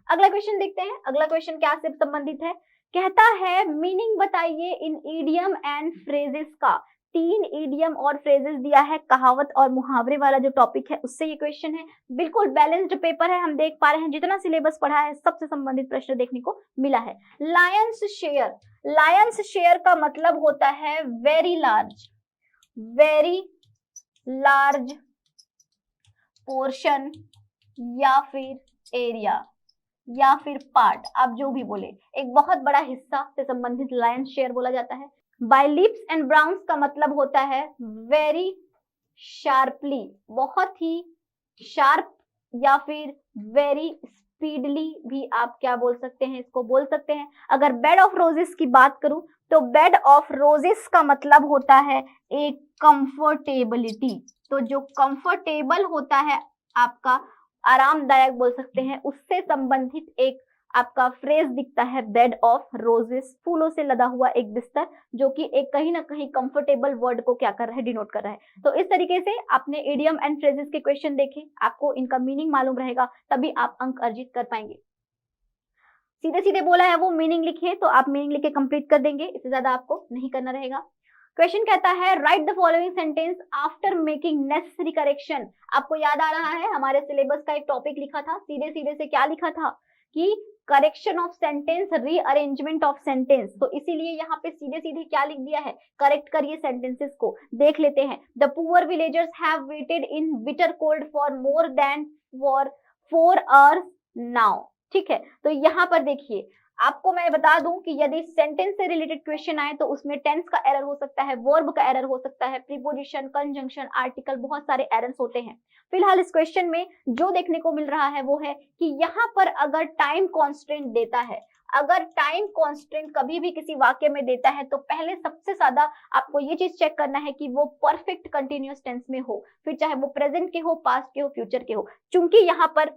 अगला क्वेश्चन देखते हैं। अगला क्वेश्चन क्या से संबंधित है, कहता है मीनिंग बताइए इन इडियम एंड फ्रेजेस का। 3 इडियम और फ्रेजेस दिया है, कहावत और मुहावरे वाला जो टॉपिक है उससे ये क्वेश्चन है। बिल्कुल बैलेंस्ड पेपर है, हम देख पा रहे हैं जितना सिलेबस पढ़ा है सबसे संबंधित प्रश्न देखने को मिला है। लायंस शेयर, लायंस शेयर का मतलब होता है very large, very large portion या फिर एरिया, या फिर पार्ट, आप जो भी बोले, एक बहुत बड़ा हिस्सा से संबंधित लायंस शेयर बोला जाता है। बाय लीप्स एंड ब्राउन्स का मतलब होता है वेरी शार्पली, बहुत ही शार्प, या फिर वेरी स्पीडली भी आप क्या बोल सकते हैं, इसको बोल सकते हैं। अगर बेड ऑफ रोजेस की बात करूं तो बेड ऑफ रोजेस का मतलब होता है एक कंफर्टेबिलिटी। तो जो कंफर्टेबल होता है आपका, आरामदायक बोल सकते हैं, उससे संबंधित एक आपका फ्रेज दिखता है बेड ऑफ रोजेस, फूलों से लदा हुआ एक बिस्तर, जो कि एक कहीं ना कहीं कंफर्टेबल वर्ड को क्या कर रहा है, डिनोट कर रहा है। तो इस तरीके से आपने इडियम एंड फ्रेजेस के क्वेश्चन देखे, आपको इनका मीनिंग मालूम रहेगा, तभी आप अंक अर्जित कर पाएंगे। सीधे सीधे बोला है वो मीनिंग लिखिए, तो आप मीनिंग लिख के कंप्लीट कर देंगे, इससे ज्यादा आपको नहीं करना रहेगा। क्वेश्चन कहता है right the following sentence after making necessary correction. आपको याद आ रहा है हमारे सिलेबस का एक टॉपिक लिखा था, सीधे सीधे से क्या लिखा था कि correction of sentence, rearrangement of sentence. तो इसीलिए यहाँ पे सीधे सीधे क्या लिख दिया है, करेक्ट करिए सेंटेंसेस को। देख लेते हैं। The poor villagers have waited in bitter cold for more than for 4 hours now. ठीक है, तो यहाँ पर देखिए, आपको मैं बता दूं कि यदि सेंटेंस से रिलेटेड क्वेश्चन आए तो उसमें टेंस का एरर हो सकता है, वर्ब का एरर हो सकता है, प्रीपोजिशन, कंजंक्शन, आर्टिकल, बहुत सारे एरर्स होते हैं। फिलहाल इस क्वेश्चन में जो देखने को मिल रहा है वो है कि यहाँ पर अगर टाइम कॉन्स्टेंट देता है, अगर टाइम कॉन्स्टेंट कभी भी किसी वाक्य में देता है तो पहले सबसे ज्यादा आपको ये चीज चेक करना है कि वो परफेक्ट कंटिन्यूअस टेंस में हो, फिर चाहे वो प्रेजेंट के हो, पास्ट के हो, फ्यूचर के हो। चूंकि यहाँ पर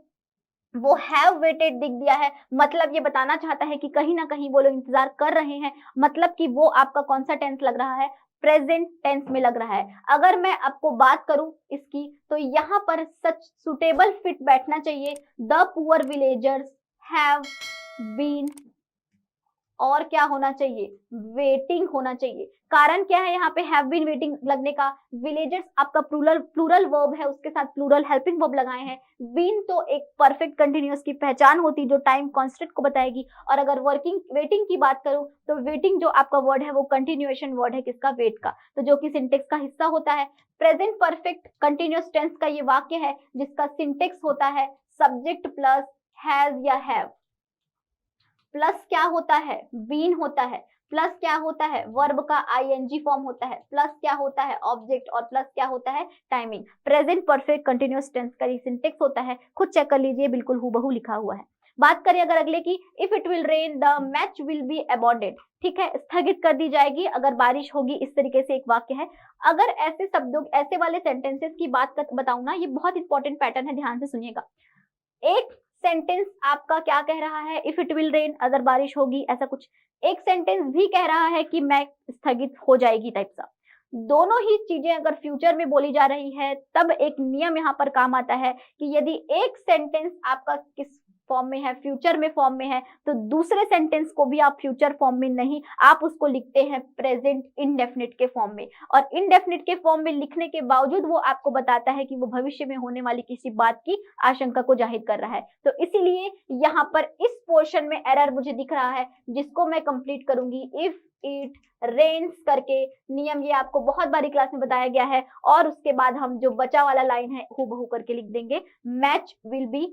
वो हैव वेटेड दिख दिया है, मतलब ये बताना चाहता है कि कहीं ना कहीं वो लोग इंतजार कर रहे हैं, मतलब कि वो आपका कौन सा टेंस लग रहा है, प्रेजेंट टेंस में लग रहा है। अगर मैं आपको बात करूं इसकी, तो यहाँ पर सच सुटेबल फिट बैठना चाहिए, the poor villagers have been, और क्या होना चाहिए, वेटिंग होना चाहिए। कारण क्या है यहाँ पे हैव बीन वेटिंग लगने का, विलेजर्स आपका प्लूरल वर्ब है, उसके साथ प्लूरल हेल्पिंग वर्ब लगाए हैं। बीन तो एक परफेक्ट कंटिन्यूअस की पहचान होती जो टाइम कांस्टेंट को बताएगी। और अगर वर्किंग वेटिंग की बात करूं तो वेटिंग जो आपका वर्ड है वो कंटिन्यूएशन वर्ड है, किसका, वेट का, तो जो कि सिंटेक्स का हिस्सा होता है। प्रेजेंट परफेक्ट कंटिन्यूअस टेंस का ये वाक्य है जिसका सिंटेक्स होता है सब्जेक्ट प्लस हैज या हैव, प्लस क्या होता है, बीन होता है, प्लस क्या होता है, वर्ब का आईएनजी फॉर्म होता है, प्लस क्या होता है, ऑब्जेक्ट, और प्लस क्या होता है, timing. Present perfect continuous tense का सिंटेक्स होता है, खुद चेक कर लीजिए, बिल्कुल हूबहू लिखा हुआ है। बात करें अगर अगले की, if it will rain the match will be aborted. ठीक है, स्थगित कर दी जाएगी अगर बारिश होगी, इस तरीके से एक वाक्य है। अगर ऐसे शब्दों, ऐसे वाले सेंटेंसेस की बात बताऊं ना, ये बहुत इंपॉर्टेंट पैटर्न है, ध्यान से सुनिएगा। एक सेंटेंस आपका क्या कह रहा है, इफ इट विल रेन, अगर बारिश होगी, ऐसा कुछ। एक सेंटेंस भी कह रहा है कि मैच स्थगित हो जाएगी, टाइप सा। दोनों ही चीजें अगर फ्यूचर में बोली जा रही है तब एक नियम यहाँ पर काम आता है कि यदि एक सेंटेंस आपका किस फॉर्म में है, फ्यूचर में फॉर्म में है, तो दूसरे सेंटेंस को भी आप फ्यूचर फॉर्म में नहीं, आप उसको लिखते हैं प्रेजेंट इंडेफिनिट के फॉर्म में। और इंडेफिनिट के फॉर्म में लिखने के बावजूद वो आपको बताता है कि वो भविष्य में होने वाली किसी बात की आशंका को जाहिर कर रहा है। तो इसीलिए यहाँ पर इस पोर्शन में एरर मुझे दिख रहा है, जिसको मैं कंप्लीट करूंगी इफ इट रेन्स करके। नियम ये आपको बहुत बारी क्लास में बताया गया है, और उसके बाद हम जो बचा वाला लाइन है हूबहू करके लिख देंगे, मैच विल बी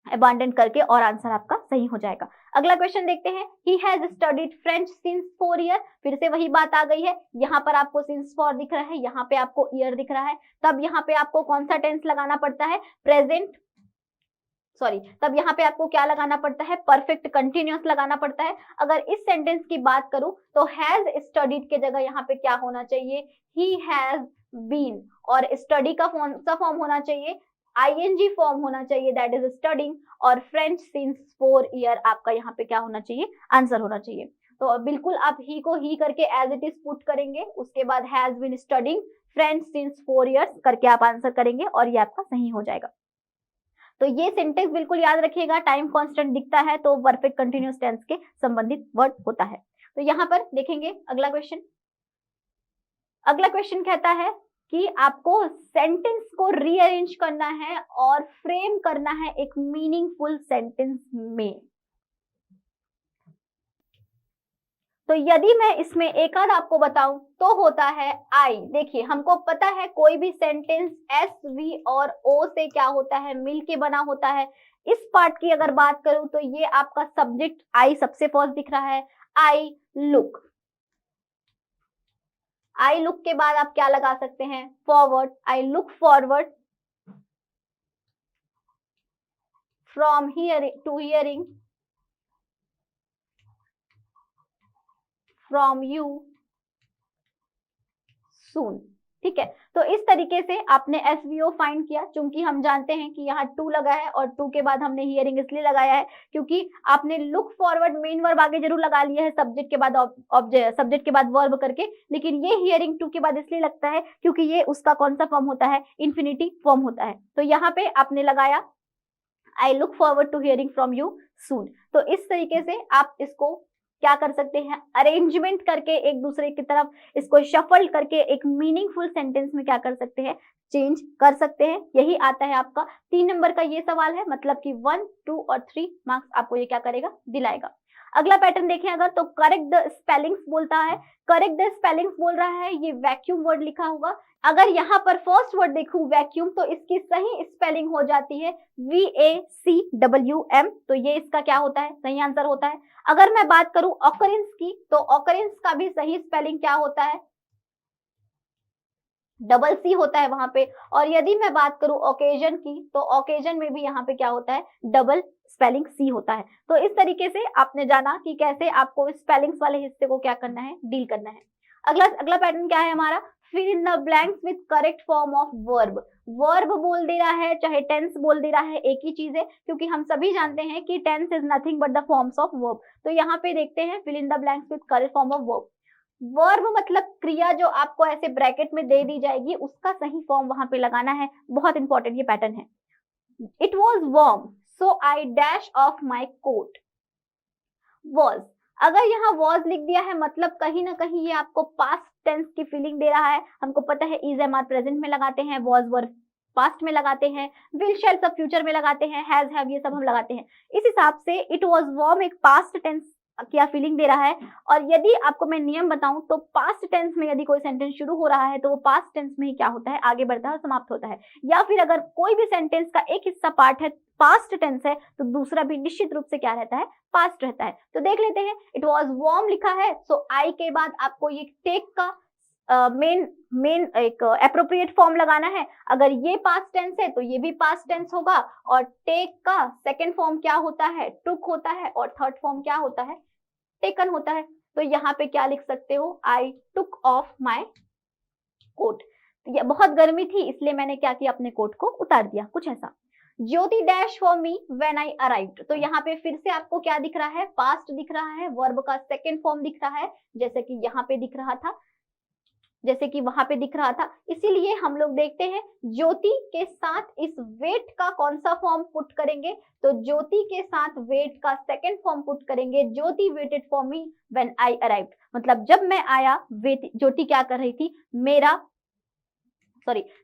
अबंडन करके, और आंसर आपका सही हो जाएगा। अगला क्वेश्चन देखते हैं। He has studied French since 4 year. फिर से वही बात आ गई है, यहाँ पर आपको सिंस 4 दिख रहा है, यहाँ पे आपको ईयर दिख रहा है, तब यहाँ पे आपको कौन सा टेंस लगाना पड़ता है, प्रेजेंट, सॉरी, तब यहाँ पे आपको क्या लगाना पड़ता है, परफेक्ट कंटिन्यूअस लगाना पड़ता है। अगर इस सेंटेंस की बात करूं तो हैज स्टडीड के जगह यहाँ पे क्या होना चाहिए, ही हैज बीन, और स्टडी का फॉर्म होना चाहिए, आईएनजी फॉर्म होना चाहिए, दैट इज स्टडिंग, और फ्रेंच सिंस 4 ईयर आपका यहाँ पे क्या होना चाहिए, आंसर होना चाहिए। तो बिल्कुल आप ही को ही करके एज इट इज पुट करेंगे, उसके बाद has been studying French since 4 years करके आप आंसर करेंगे, और ये आपका सही हो जाएगा। तो ये सिंटेक्स बिल्कुल याद रखिएगा, टाइम कांस्टेंट दिखता है तो परफेक्ट कंटिन्यूअस टेंस के संबंधित वर्ड होता है। तो यहाँ पर देखेंगे अगला क्वेश्चन। अगला क्वेश्चन कहता है कि आपको सेंटेंस को रीअरेंज करना है और फ्रेम करना है एक मीनिंगफुल सेंटेंस में। तो यदि मैं इसमें एक आध आपको बताऊं तो होता है आई। देखिए, हमको पता है कोई भी सेंटेंस एस, वी और ओ से क्या होता है, मिल के बना होता है। इस पार्ट की अगर बात करूं तो ये आपका सब्जेक्ट आई सबसे फर्स्ट दिख रहा है, आई लुक। आई लुक के बाद आप क्या लगा सकते हैं, forward, I look forward, from hearing to hearing, from you soon. ठीक है, तो इस तरीके से आपने एसवीओ फाइंड किया। चूंकि हम जानते हैं कि यहाँ टू लगा है और टू के बाद हमने हियरिंग इसलिए लगाया है क्योंकि आपने लुक फॉरवर्ड मेन वर्ब आगे जरूर लगा लिया है सब्जेक्ट के बाद ऑब्जेक्ट, सब्जेक्ट के बाद वर्ब करके, लेकिन ये हियरिंग टू के बाद इसलिए लगता है क्योंकि ये उसका कौन सा फॉर्म होता है, इन्फिनिटी फॉर्म होता है। तो यहाँ पे आपने लगाया I look forward to hearing from you soon. तो इस तरीके से आप इसको क्या कर सकते हैं, अरेंजमेंट करके एक दूसरे की तरफ इसको शफल करके एक मीनिंगफुल सेंटेंस में क्या कर सकते हैं, चेंज कर सकते हैं। यही आता है आपका 3 नंबर का ये सवाल है, मतलब कि 1, 2 और 3 मार्क्स आपको ये क्या करेगा, दिलाएगा। अगला पैटर्न देखें अगर, तो करेक्ट द स्पेलिंग्स बोलता है। करेक्ट द स्पेलिंग्स बोल रहा है, ये वैक्यूम वर्ड लिखा होगा। अगर यहाँ पर फर्स्ट वर्ड देखूं वैक्यूम, तो इसकी सही स्पेलिंग हो जाती है VACWM, तो ये इसका क्या होता है, सही आंसर होता है। अगर मैं बात करूं ऑकरेंस की, तो ऑकरेंस का भी सही स्पेलिंग क्या होता है, डबल सी होता है वहां पे। और यदि मैं बात करूं ओकेजन की, तो ओकेजन में भी यहाँ पे क्या होता है, डबल स्पेलिंग सी होता है। तो इस तरीके से आपने जाना कि कैसे आपको स्पेलिंग्स वाले हिस्से को क्या करना है, डील करना है। अगला पैटर्न क्या है हमारा, fill in the blanks with correct form of verb. Verb बोल दे रहा है चाहे टेंस बोल दे रहा है, एक ही चीज है, क्योंकि हम सभी जानते हैं कि tense is nothing but the forms of verb. तो यहाँ पे देखते हैं fill in the blanks with correct form of verb. Verb मतलब क्रिया जो आपको ऐसे ब्रैकेट में दे दी जाएगी, उसका सही फॉर्म वहां पे लगाना है। बहुत इंपॉर्टेंट ये पैटर्न है। It was warm so I dash off my coat. Was, अगर यहाँ वॉज लिख दिया है मतलब कहीं ना कहीं ये आपको पास्ट टेंस की फीलिंग दे रहा है। हमको पता है इज एम आर प्रेजेंट में लगाते हैं, वॉज वर पास्ट में लगाते हैं, विल शैल सब फ्यूचर में लगाते हैं, हैज हैव ये सब हम लगाते हैं। इस हिसाब से इट वॉज वार्म एक पास्ट टेंस क्या फीलिंग दे रहा है। और यदि आपको मैं नियम बताऊं तो पास्ट टेंस में यदि कोई सेंटेंस शुरू हो रहा है तो वो पास्ट टेंस में ही क्या होता है, आगे बढ़ता है और समाप्त होता है। या फिर अगर कोई भी सेंटेंस का एक हिस्सा पार्ट है, पास्ट टेंस है, तो दूसरा भी निश्चित रूप से क्या रहता है, पास्ट रहता है। तो देख लेते हैं, इट वॉज वार्म लिखा है, सो आई के बाद आपको ये टेक का मेन एक एप्रोप्रिएट फॉर्म लगाना है। अगर ये पास्ट टेंस है तो ये भी पास्ट टेंस होगा, और टेक का सेकंड फॉर्म क्या होता है, टुक होता है, और थर्ड फॉर्म क्या होता है, टेकन होता है। तो यहाँ पे क्या लिख सकते हो, आई टुक ऑफ माई कोट। बहुत गर्मी थी इसलिए मैंने क्या किया, अपने कोट को उतार दिया, कुछ ऐसा। Jyoti dash for me when I arrived, तो यहाँ पे फिर से आपको क्या दिख रहा है, पास्ट दिख रहा है, वर्ब का सेकंड फॉर्म दिख रहा है, जैसे कि यहाँ पे दिख रहा था, जैसे कि वहां पे दिख रहा था। इसीलिए हम लोग देखते हैं ज्योति के साथ इस वेट का कौन सा फॉर्म पुट करेंगे, तो ज्योति के साथ वेट का सेकंड फॉर्म पुट करेंगे, Jyoti waited for me when I arrived. मतलब जब मैं आया ज्योति क्या कर रही थी,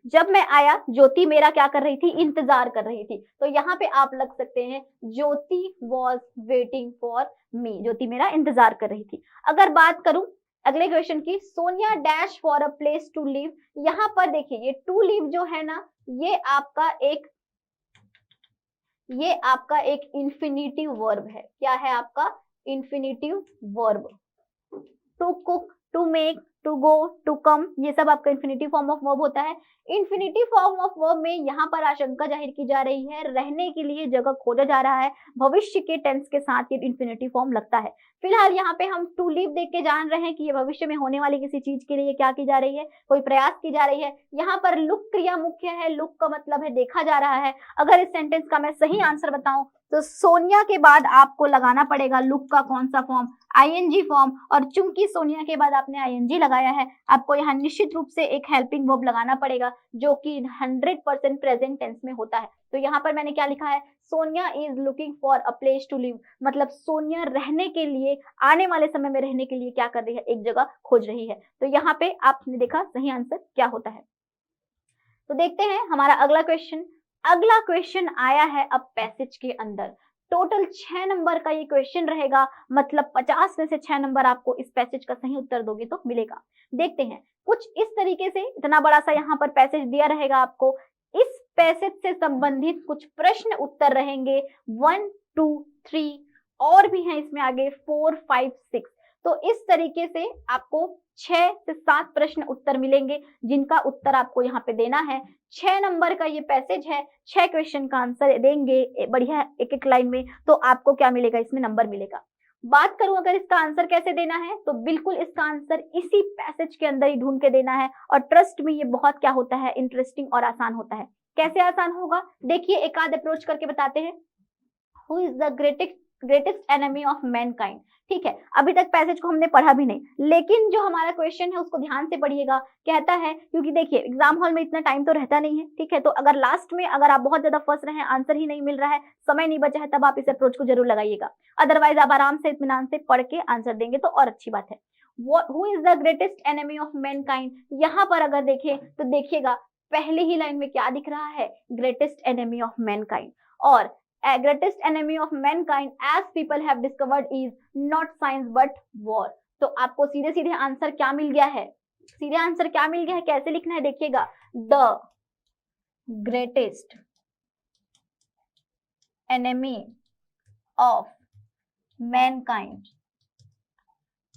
जब मैं आया ज्योति मेरा क्या कर रही थी, इंतजार कर रही थी। तो यहाँ पे आप लग सकते हैं ज्योति वॉज वेटिंग फॉर मी, ज्योति मेरा इंतजार कर रही थी। अगर बात करूं अगले क्वेश्चन की, Sonia dash for a place to live. यहाँ पर देखिए ये टू लिव जो है ना, ये आपका एक इंफिनिटिव वर्ब है। क्या है आपका, infinitive verb. To cook, to make, to go, to come, ये सब आपका इंफिनिटिव फॉर्म ऑफ वर्ब होता है। इंफिनिटिव फॉर्म ऑफ वर्ब में यहाँ पर आशंका जाहिर की जा रही है, रहने के लिए जगह खोजा जा रहा है, भविष्य के टेंस के साथ ये इंफिनिटिव फॉर्म लगता है। फिलहाल यहाँ पे हम टू लिव देख के जान रहे हैं कि ये भविष्य में होने वाली किसी चीज के लिए क्या की जा रही है, कोई प्रयास की जा रही है। यहाँ पर लुक क्रिया मुख्य है, लुक का मतलब है देखा जा रहा है। अगर इस सेंटेंस का मैं सही आंसर बताऊं तो सोनिया के बाद आपको लगाना पड़ेगा लुक का कौन सा फॉर्म, आईएनजी फॉर्म। और चूंकि सोनिया के बाद आपने आईएनजी लगाया है, आपको यहाँ निश्चित रूप से एक हेल्पिंग वर्ब लगाना पड़ेगा जो कि 100% प्रेजेंट टेंस में होता है। तो यहाँ पर मैंने क्या लिखा है, Sonia is looking for a place to live, मतलब सोनिया रहने के लिए, आने वाले समय में रहने के लिए क्या कर रही है, एक जगह खोज रही है। तो यहाँ पे आपने देखा सही आंसर क्या होता है। तो देखते हैं हमारा अगला क्वेश्चन। अगला क्वेश्चन आया है अब पैसेज के अंदर। टोटल 6 नंबर का ये क्वेश्चन रहेगा, मतलब 50 में से 6 नंबर आपको इस पैसेज का सही उत्तर दोगे तो मिलेगा। देखते हैं कुछ इस तरीके से, इतना बड़ा सा यहाँ पर पैसेज दिया रहेगा आपको। इस पैसेज से संबंधित कुछ प्रश्न उत्तर रहेंगे, 1, 2, 3 और भी हैं इसमें आगे 4, 5, 6। तो इस तरीके से आपको 6 से 7 प्रश्न उत्तर मिलेंगे जिनका उत्तर आपको यहाँ पे देना है। 6 नंबर का ये पैसेज है, 6 क्वेश्चन का आंसर देंगे बढ़िया एक एक लाइन में, तो आपको क्या मिलेगा, इसमें नंबर मिलेगा। बात करूं अगर इसका आंसर कैसे देना है, तो बिल्कुल इसका आंसर इसी पैसेज के अंदर ही ढूंढ के देना है। और ट्रस्ट में ये बहुत क्या होता है, इंटरेस्टिंग और आसान होता है। कैसे आसान होगा, देखिए एक आध अप्रोच करके बताते हैं। Who is the greatest enemy of Mankind. ठीक है, अभी तक पैसेज को हमने पढ़ा भी नहीं, लेकिन जो हमारा क्वेश्चन है उसको ध्यान से पढ़िएगा। कहता है, क्योंकि देखिए एग्जाम हॉल में इतना टाइम तो रहता नहीं है, ठीक है, तो अगर लास्ट में अगर आप बहुत ज्यादा फंस रहे हैं, आंसर ही नहीं मिल रहा है, समय नहीं बचा है, तब आप इस अप्रोच को जरूर लगाइएगा। अदरवाइज आप आराम से इत्मीनान से पढ़ के आंसर देंगे तो और अच्छी बात है। Who is the greatest enemy of Mankind, यहाँ पर अगर देखें तो देखिएगा पहले ही लाइन में क्या दिख रहा है, ग्रेटेस्ट एनिमी ऑफ मैनकाइंड। और greatest enemy of mankind as people have discovered is not science but war। तो आपको सीधे सीधे आंसर क्या मिल गया है, सीधे आंसर क्या मिल गया है, कैसे लिखना है देखिएगा, the greatest enemy of Mankind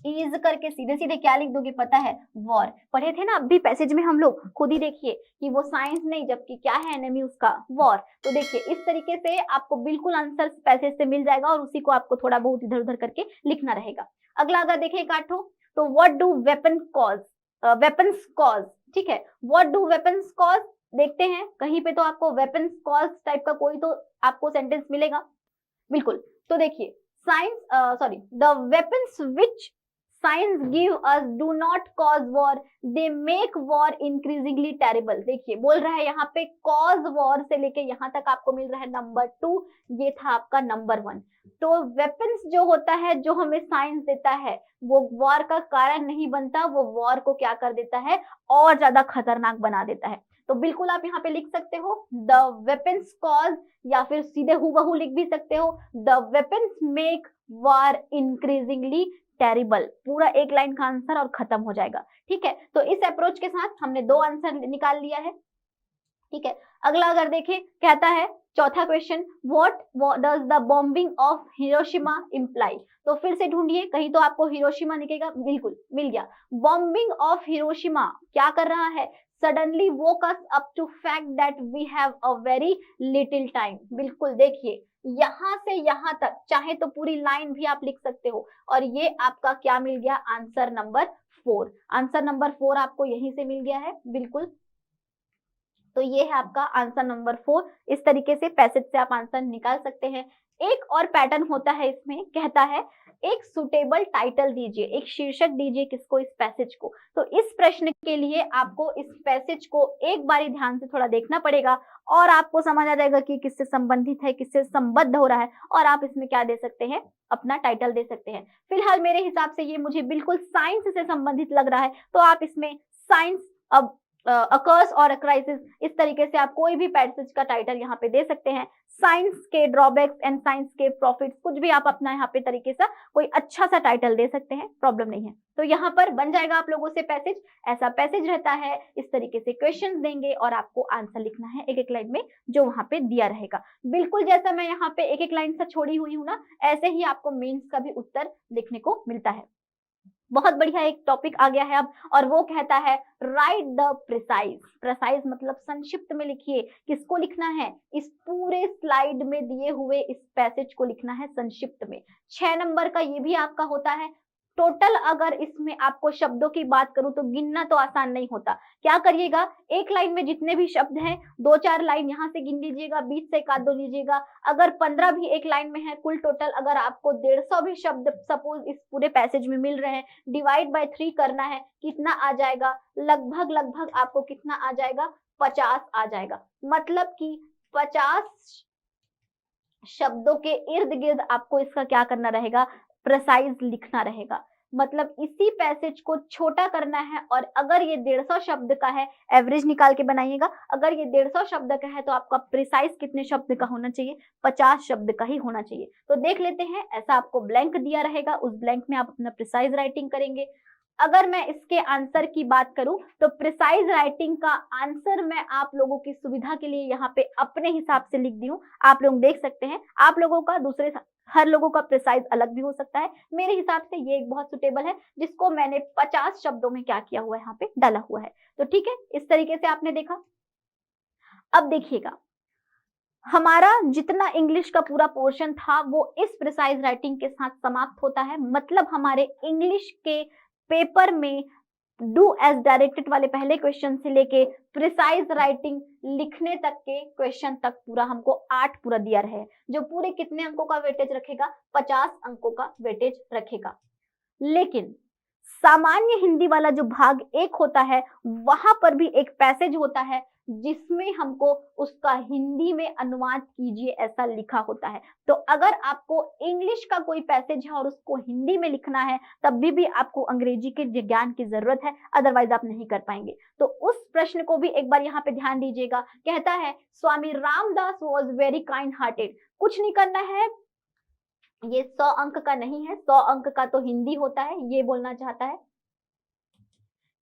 is करके सीधे सीधे क्या लिख दोगे पता है, वॉर। पढ़े थे ना अभी पैसेज में हम लोग, खुद ही देखिए कि वो साइंस नहीं जबकि क्या है एनिमी उसका, वॉर। तो देखिए इस तरीके से आपको बिल्कुल आंसर पैसेज से मिल जाएगा और उसी को आपको थोड़ा बहुत इधर उधर करके लिखना रहेगा। अगला अगर देखें काठो, तो व्हाट डू वेपन्स कॉज, ठीक है, व्हाट डू वेपन्स कॉज, देखते हैं कहीं पे तो आपको वेपन्स कॉज टाइप का कोई तो आपको सेंटेंस मिलेगा, बिल्कुल। तो देखिए the weapons which science give us do not cause war, they make war increasingly terrible. देखिए बोल रहा है यहाँ पे कॉज वॉर से लेके यहाँ तक आपको मिल रहा है नंबर 2, ये था आपका नंबर 1। तो वेपन्स जो होता है, जो हमें साइंस देता है, वो वॉर का कारण नहीं बनता, वो वॉर को क्या कर देता है, और ज्यादा खतरनाक बना देता है। तो बिल्कुल आप यहाँ पे लिख सकते हो द वेपन्स कॉज, या फिर सीधे हूबहू लिख भी सकते हो the weapons make war increasingly terrible. पूरा एक लाइन का आंसर और खत्म हो जाएगा। ठीक है, तो इस अप्रोच के साथ हमने 2 आंसर निकाल लिया है। ठीक है, अगला अगर देखें, कहता है चौथा question, what does the bombing of Hiroshima imply. तो फिर से ढूंढिए, कहीं तो आपको हिरोशिमा दिखेगा, बिल्कुल मिल गया। बॉम्बिंग ऑफ हिरोशिमा क्या कर रहा है, suddenly woke us up to fact that we have a very little time। बिल्कुल देखिए यहां से यहां तक चाहे तो पूरी लाइन भी आप लिख सकते हो, और ये आपका क्या मिल गया, आंसर नंबर 4। आंसर नंबर 4 आपको यहीं से मिल गया है, बिल्कुल। तो ये है आपका आंसर नंबर 4। इस तरीके से पैसेज से आप आंसर निकाल सकते हैं। एक और पैटर्न होता है इसमें, कहता है एक सुटेबल टाइटल दीजिए, एक शीर्षक दीजिए किसको, इस पैसेज को। तो इस प्रश्न के लिए आपको इस पैसेज को एक बारी ध्यान से थोड़ा देखना पड़ेगा और आपको समझ आ जाएगा कि किससे संबंधित है, किससे संबद्ध हो रहा है, और आप इसमें क्या दे सकते हैं, अपना टाइटल दे सकते हैं। फिलहाल मेरे हिसाब से ये मुझे बिल्कुल साइंस से संबंधित लग रहा है, तो आप इसमें साइंस अब अकर्स और क्राइसिस, इस तरीके से आप कोई भी पैसेज का टाइटल यहाँ पे दे सकते हैं। साइंस के ड्रॉबैक्स एंड साइंस के प्रॉफिट्स, कुछ भी आप अपना यहाँ पे तरीके से कोई अच्छा सा टाइटल दे सकते हैं, प्रॉब्लम नहीं है। तो यहाँ पर बन जाएगा आप लोगों से पैसेज। ऐसा पैसेज रहता है, इस तरीके से क्वेश्चन देंगे और आपको आंसर लिखना है एक एक लाइन में जो वहां पे दिया रहेगा। बिल्कुल जैसा मैं यहाँ पे एक एक लाइन से छोड़ी हुई हूँ ना, ऐसे ही आपको मेंस का भी उत्तर लिखने को मिलता है। बहुत बढ़िया एक टॉपिक आ गया है अब, और वो कहता है राइट द प्रिसाइज। प्रिसाइज मतलब संक्षिप्त में लिखिए। किसको लिखना है, इस पूरे स्लाइड में दिए हुए इस पैसेज को लिखना है संक्षिप्त में। 6 नंबर का ये भी आपका होता है। टोटल अगर इसमें आपको शब्दों की बात करूं तो गिनना तो आसान नहीं होता। क्या करिएगा, एक लाइन में जितने भी शब्द हैं 2-4 लाइन यहाँ से गिन लीजिएगा, बीच से 1-2 लीजिएगा। अगर 15 भी एक लाइन में है, कुल टोटल अगर आपको 150 भी शब्द सपोज इस पूरे पैसेज में मिल रहे हैं, डिवाइड बाय 3 करना है, कितना आ जाएगा, लगभग आपको कितना आ जाएगा, 50 आ जाएगा। मतलब कि 50 शब्दों के इर्द गिर्द आपको इसका क्या करना रहेगा, प्रिसाइज लिखना रहेगा। मतलब इसी पैसेज को छोटा करना है, और अगर ये 150 शब्द का है, एवरेज निकाल के बनाइएगा, अगर ये 150 शब्द का है तो आपका प्रिसाइज कितने शब्द का होना चाहिए, 50 शब्द का ही होना चाहिए। तो देख लेते हैं, ऐसा आपको ब्लैंक दिया रहेगा, उस ब्लैंक में आप अपना प्रिसाइज राइटिंग करेंगे। अगर मैं इसके आंसर की बात करूं तो प्रिसाइज राइटिंग का आंसर मैं आप लोगों की सुविधा के लिए यहाँ पे अपने हिसाब से लिख दी हूँ, आप लोग देख सकते हैं। आप लोगों का दूसरे हर लोगों का प्रिसाइज अलग भी हो सकता है, मेरे हिसाब से ये एक बहुत सुटेबल है जिसको मैंने 50 शब्दों में क्या किया हुआ है, यहाँ पे डाला हुआ है। तो ठीक है, इस तरीके से आपने देखा। अब देखिएगा, हमारा जितना इंग्लिश का पूरा पोर्शन था वो इस प्रिसाइज राइटिंग के साथ समाप्त होता है। मतलब हमारे इंग्लिश के पेपर में डू एज डायरेक्टेड वाले पहले क्वेश्चन से लेके प्रिसाइज राइटिंग लिखने तक के क्वेश्चन तक पूरा हमको 8 पूरा दिया है, जो पूरे कितने अंकों का वेटेज रखेगा, 50 अंकों का वेटेज रखेगा। लेकिन सामान्य हिंदी वाला जो भाग 1 होता है वहां पर भी एक पैसेज होता है जिसमें हमको उसका हिंदी में अनुवाद कीजिए ऐसा लिखा होता है। तो अगर आपको इंग्लिश का कोई पैसेज है और उसको हिंदी में लिखना है तब भी आपको अंग्रेजी के ज्ञान की जरूरत है, अदरवाइज आप नहीं कर पाएंगे। तो उस प्रश्न को भी एक बार यहाँ पे ध्यान दीजिएगा। कहता है Swami Ramdas was very kind hearted. कुछ नहीं करना है, ये 100 अंक का नहीं है, 100 अंक का तो हिंदी होता है, ये बोलना चाहता है,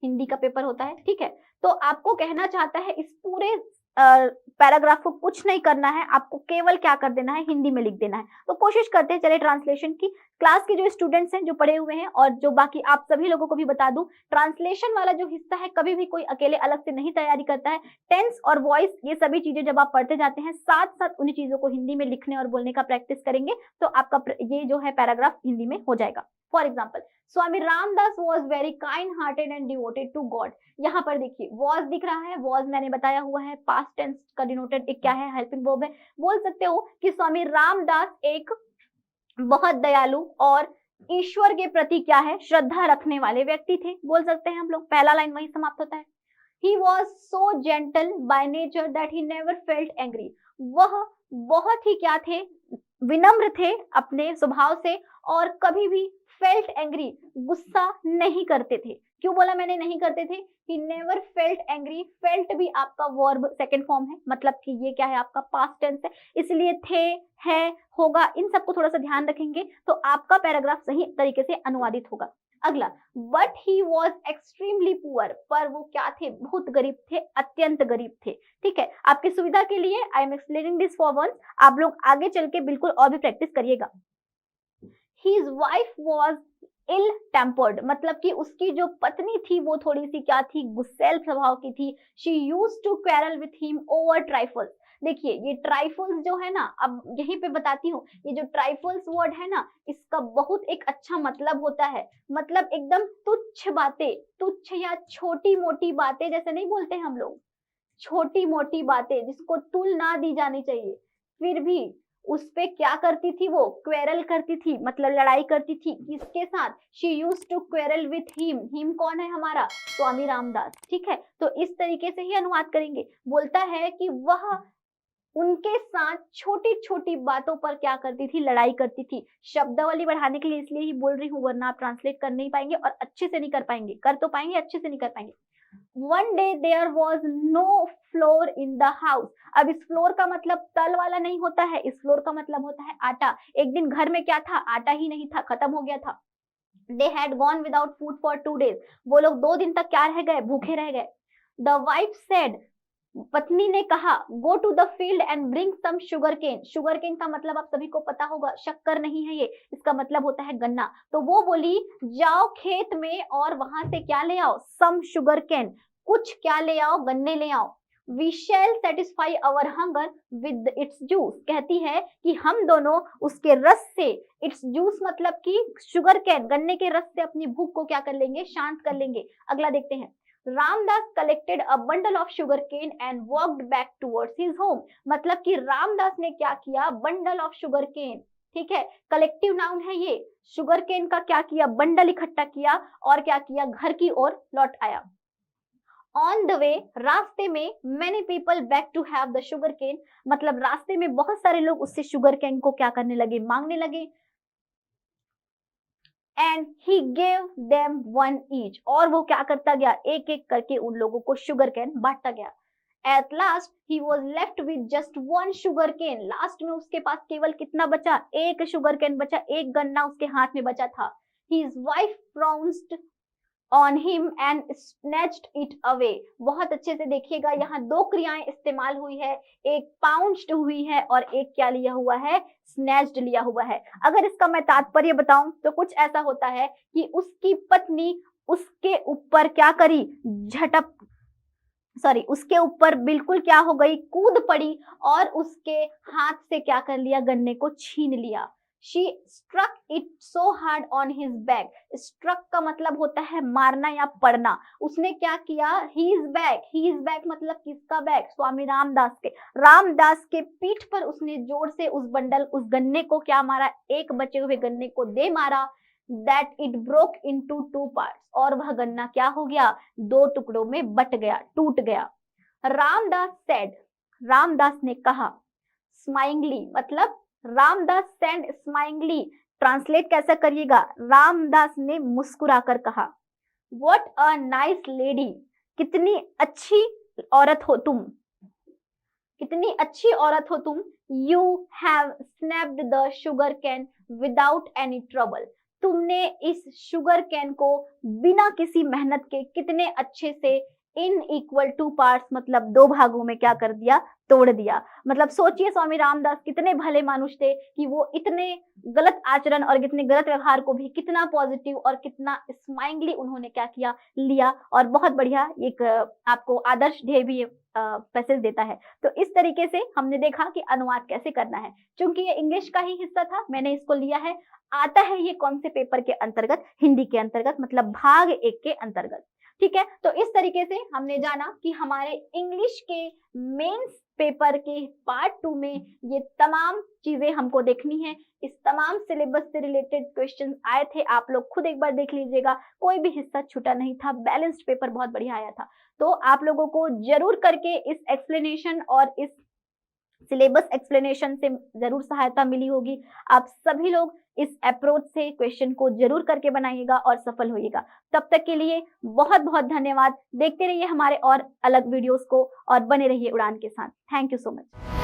हिंदी का पेपर होता है। ठीक है, तो आपको कहना चाहता है इस पूरे पैराग्राफ को कुछ नहीं करना है, आपको केवल क्या कर देना है, हिंदी में लिख देना है। तो कोशिश करते हैं, चले ट्रांसलेशन की। क्लास के जो स्टूडेंट्स हैं जो पढ़े हुए हैं और जो बाकी आप सभी लोगों को भी बता दूं, ट्रांसलेशन वाला जो हिस्सा है कभी भी कोई अकेले अलग से नहीं तैयारी करता है। टेंस और वॉइस ये सभी चीजें जब आप पढ़ते जाते हैं साथ साथ उन्हीं चीजों को हिंदी में लिखने और बोलने का प्रैक्टिस करेंगे तो आपका ये जो है पैराग्राफ हिंदी में हो जाएगा। For example, Swami Ramdas was very kind hearted and devoted to God. यहाँ पर देखिए वॉज दिख रहा है, वॉज मैंने बताया हुआ है पास्ट टेंस का डिनोटेड एक क्या है, हेल्पिंग वर्ब है। बोल सकते हो कि स्वामी रामदास एक बहुत दयालु और ईश्वर के प्रति क्या है, श्रद्धा रखने वाले व्यक्ति थे, बोल सकते हैं हम लोग। पहला लाइन वही समाप्त होता है। He was so gentle by nature that he never felt angry. वह बहुत ही क्या थे, विनम्र थे अपने स्वभाव से और कभी भी फेल्ट एंग्री, गुस्सा नहीं करते थे। क्यों बोला मैंने नहीं करते थे? He never felt angry. Felt भी आपका वर्ब सेकंड फॉर्म है, मतलब कि ये क्या है, आपका पास्ट टेंस है, इसलिए थे, है, होगा, इन सबको थोड़ा सा ध्यान रखेंगे तो आपका पैराग्राफ सही तरीके से अनुवादित होगा। अगला, but he was extremely poor, पर वो क्या थे, बहुत गरीब थे, अत्यंत गरीब थे। ठीक है, आपकी सुविधा के लिए I am explaining this for once, आप लोग आगे चल के बिल्कुल और भी प्रैक्टिस करिएगा। His wife was ill tempered, मतलब कि उसकी जो पत्नी थी वो थोड़ी सी क्या थी, गुस्सैल स्वभाव की थी। She used to quarrel with him over trifles. देखिए ये ट्राइफल्स जो है ना, अब यहीं पे बताती हूँ, ये जो ट्राइफल्स वर्ड है ना, इसका बहुत एक अच्छा मतलब होता है, मतलब एकदम तुच्छ बातें, तुच्छ या छोटी मोटी बातें जैसे नहीं बोलते हम लोग, छोटी मोटी बातें जिसको तुल ना दी जानी चाहिए, फिर भी उस पे क्या करती थी, वो क्वेरल करती थी, मतलब लड़ाई करती थी। किसके साथ? She used to quarrel with him. Him कौन है? हमारा स्वामी रामदास। ठीक है, तो इस तरीके से ही अनुवाद करेंगे। बोलता है कि वह उनके साथ छोटी छोटी बातों पर क्या करती थी, लड़ाई करती थी। शब्दावली बढ़ाने के लिए इसलिए ही बोल रही हूँ, वरना आप ट्रांसलेट कर नहीं पाएंगे और अच्छे से नहीं कर पाएंगे, कर तो पाएंगे, अच्छे से नहीं कर पाएंगे। One day there was no floor in the house. अब इस फ्लोर का मतलब तल वाला नहीं होता है, इस फ्लोर का मतलब होता है आटा। एक दिन घर में क्या था, आटा ही नहीं था, खत्म हो गया था। They had gone without food for 2 days. वो लोग 2 दिन तक क्या रह गए, भूखे रह गए। The wife said, पत्नी ने कहा, go to the field and bring some sugar cane. Sugar cane का मतलब आप सभी को पता होगा, शक्कर नहीं है ये, इसका मतलब होता है गन्ना। तो वो बोली जाओ खेत में और वहां से क्या ले आओ, सम शुगर केन, कुछ क्या ले आओ, गन्ने ले आओ। We shall satisfy our hunger with its juice. कहती है कि हम दोनों उसके रस से, इट्स जूस मतलब कि शुगर कैन, गन्ने के रस से अपनी भूख को क्या कर लेंगे, शांत कर लेंगे। अगला देखते हैं। Ramdas collected a bundle of sugar cane and walked back towards his home. मतलब कि रामदास ने क्या किया, बंडल ऑफ शुगर केन, ठीक है, कलेक्टिव नाउन है ये, शुगर केन का क्या किया, बंडल इकट्ठा किया और क्या किया, घर की ओर लौट आया। ऑन द वे, रास्ते में, many people back to have the sugar cane, मतलब रास्ते में बहुत सारे लोग उससे शुगर केन को क्या करने लगे, मांगने लगे। And he gave them 1 each, और वो क्या करता गया, एक एक करके उन लोगों को शुगर कैन बांटता गया। At last he was left with just 1 sugar cane. Last में उसके पास केवल कितना बचा, एक शुगर केन बचा, एक गन्ना उसके हाथ में बचा था। His wife pounced on him and snatched it away। बहुत अच्छे से देखिएगा, यहाँ दो क्रियाएं इस्तेमाल हुई है, एक पाउंच्ड हुई है और एक क्या लिया हुआ है, स्नैच्ड लिया हुआ है। अगर इसका मैं तात्पर्य बताऊं तो कुछ ऐसा होता है कि उसकी पत्नी उसके ऊपर क्या करी, उसके ऊपर बिल्कुल क्या हो गई, कूद पड़ी और उसके हाथ से क्या कर लिया, गन्ने को छीन लिया। She struck it so hard on his back। struck का मतलब होता है मारना या पड़ना। उसने क्या किया, his back मतलब किसका बैक, स्वामी रामदास के पीठ पर उसने जोर से उस गन्ने को क्या मारा, एक बचे हुए गन्ने को दे मारा। that it broke into two parts। और वह गन्ना क्या हो गया, दो टुकड़ों में बट गया, टूट गया। रामदास ने कहा, स्माइलिंगली मतलब रामदास सेड स्माइलिंगली, ट्रांसलेट कैसा करिएगा, रामदास ने मुस्कुराकर कहा। व्हाट अ नाइस लेडी, कितनी अच्छी औरत हो तुम, कितनी अच्छी औरत हो तुम। You have snapped the sugar cane without any trouble, तुमने इस शुगर कैन को बिना किसी मेहनत के कितने अच्छे से इन इक्वल टू पार्ट्स मतलब दो भागों में क्या कर दिया, तोड़ दिया। मतलब सोचिए स्वामी रामदास कितने भले मानुष थे कि वो इतने गलत आचरण और कितने गलत व्यवहार को भी कितना पॉजिटिव और कितना स्माइलिंगली उन्होंने क्या किया, लिया। और बहुत बढ़िया एक आपको आदर्श ध्येय भी पैसेज देता है। तो इस तरीके से हमने देखा कि अनुवाद कैसे करना है। चूंकि ये इंग्लिश का ही हिस्सा था, मैंने इसको लिया है। आता है ये कौन से पेपर के अंतर्गत, हिंदी के अंतर्गत, मतलब भाग 1 के अंतर्गत। ठीक है, तो इस तरीके से हमने जाना कि हमारे इंग्लिश के मेंस पेपर के पार्ट 2 में ये तमाम चीजें हमको देखनी है। इस तमाम सिलेबस से रिलेटेड क्वेश्चन आए थे, आप लोग खुद एक बार देख लीजिएगा, कोई भी हिस्सा छूटा नहीं था, बैलेंस्ड पेपर बहुत बढ़िया आया था। तो आप लोगों को जरूर करके इस एक्सप्लेनेशन और इस सिलेबस एक्सप्लेनेशन से जरूर सहायता मिली होगी। आप सभी लोग इस अप्रोच से क्वेश्चन को जरूर करके बनाइएगा और सफल होइएगा। तब तक के लिए बहुत बहुत धन्यवाद। देखते रहिए हमारे और अलग वीडियोस को और बने रहिए उड़ान के साथ। Thank you so much.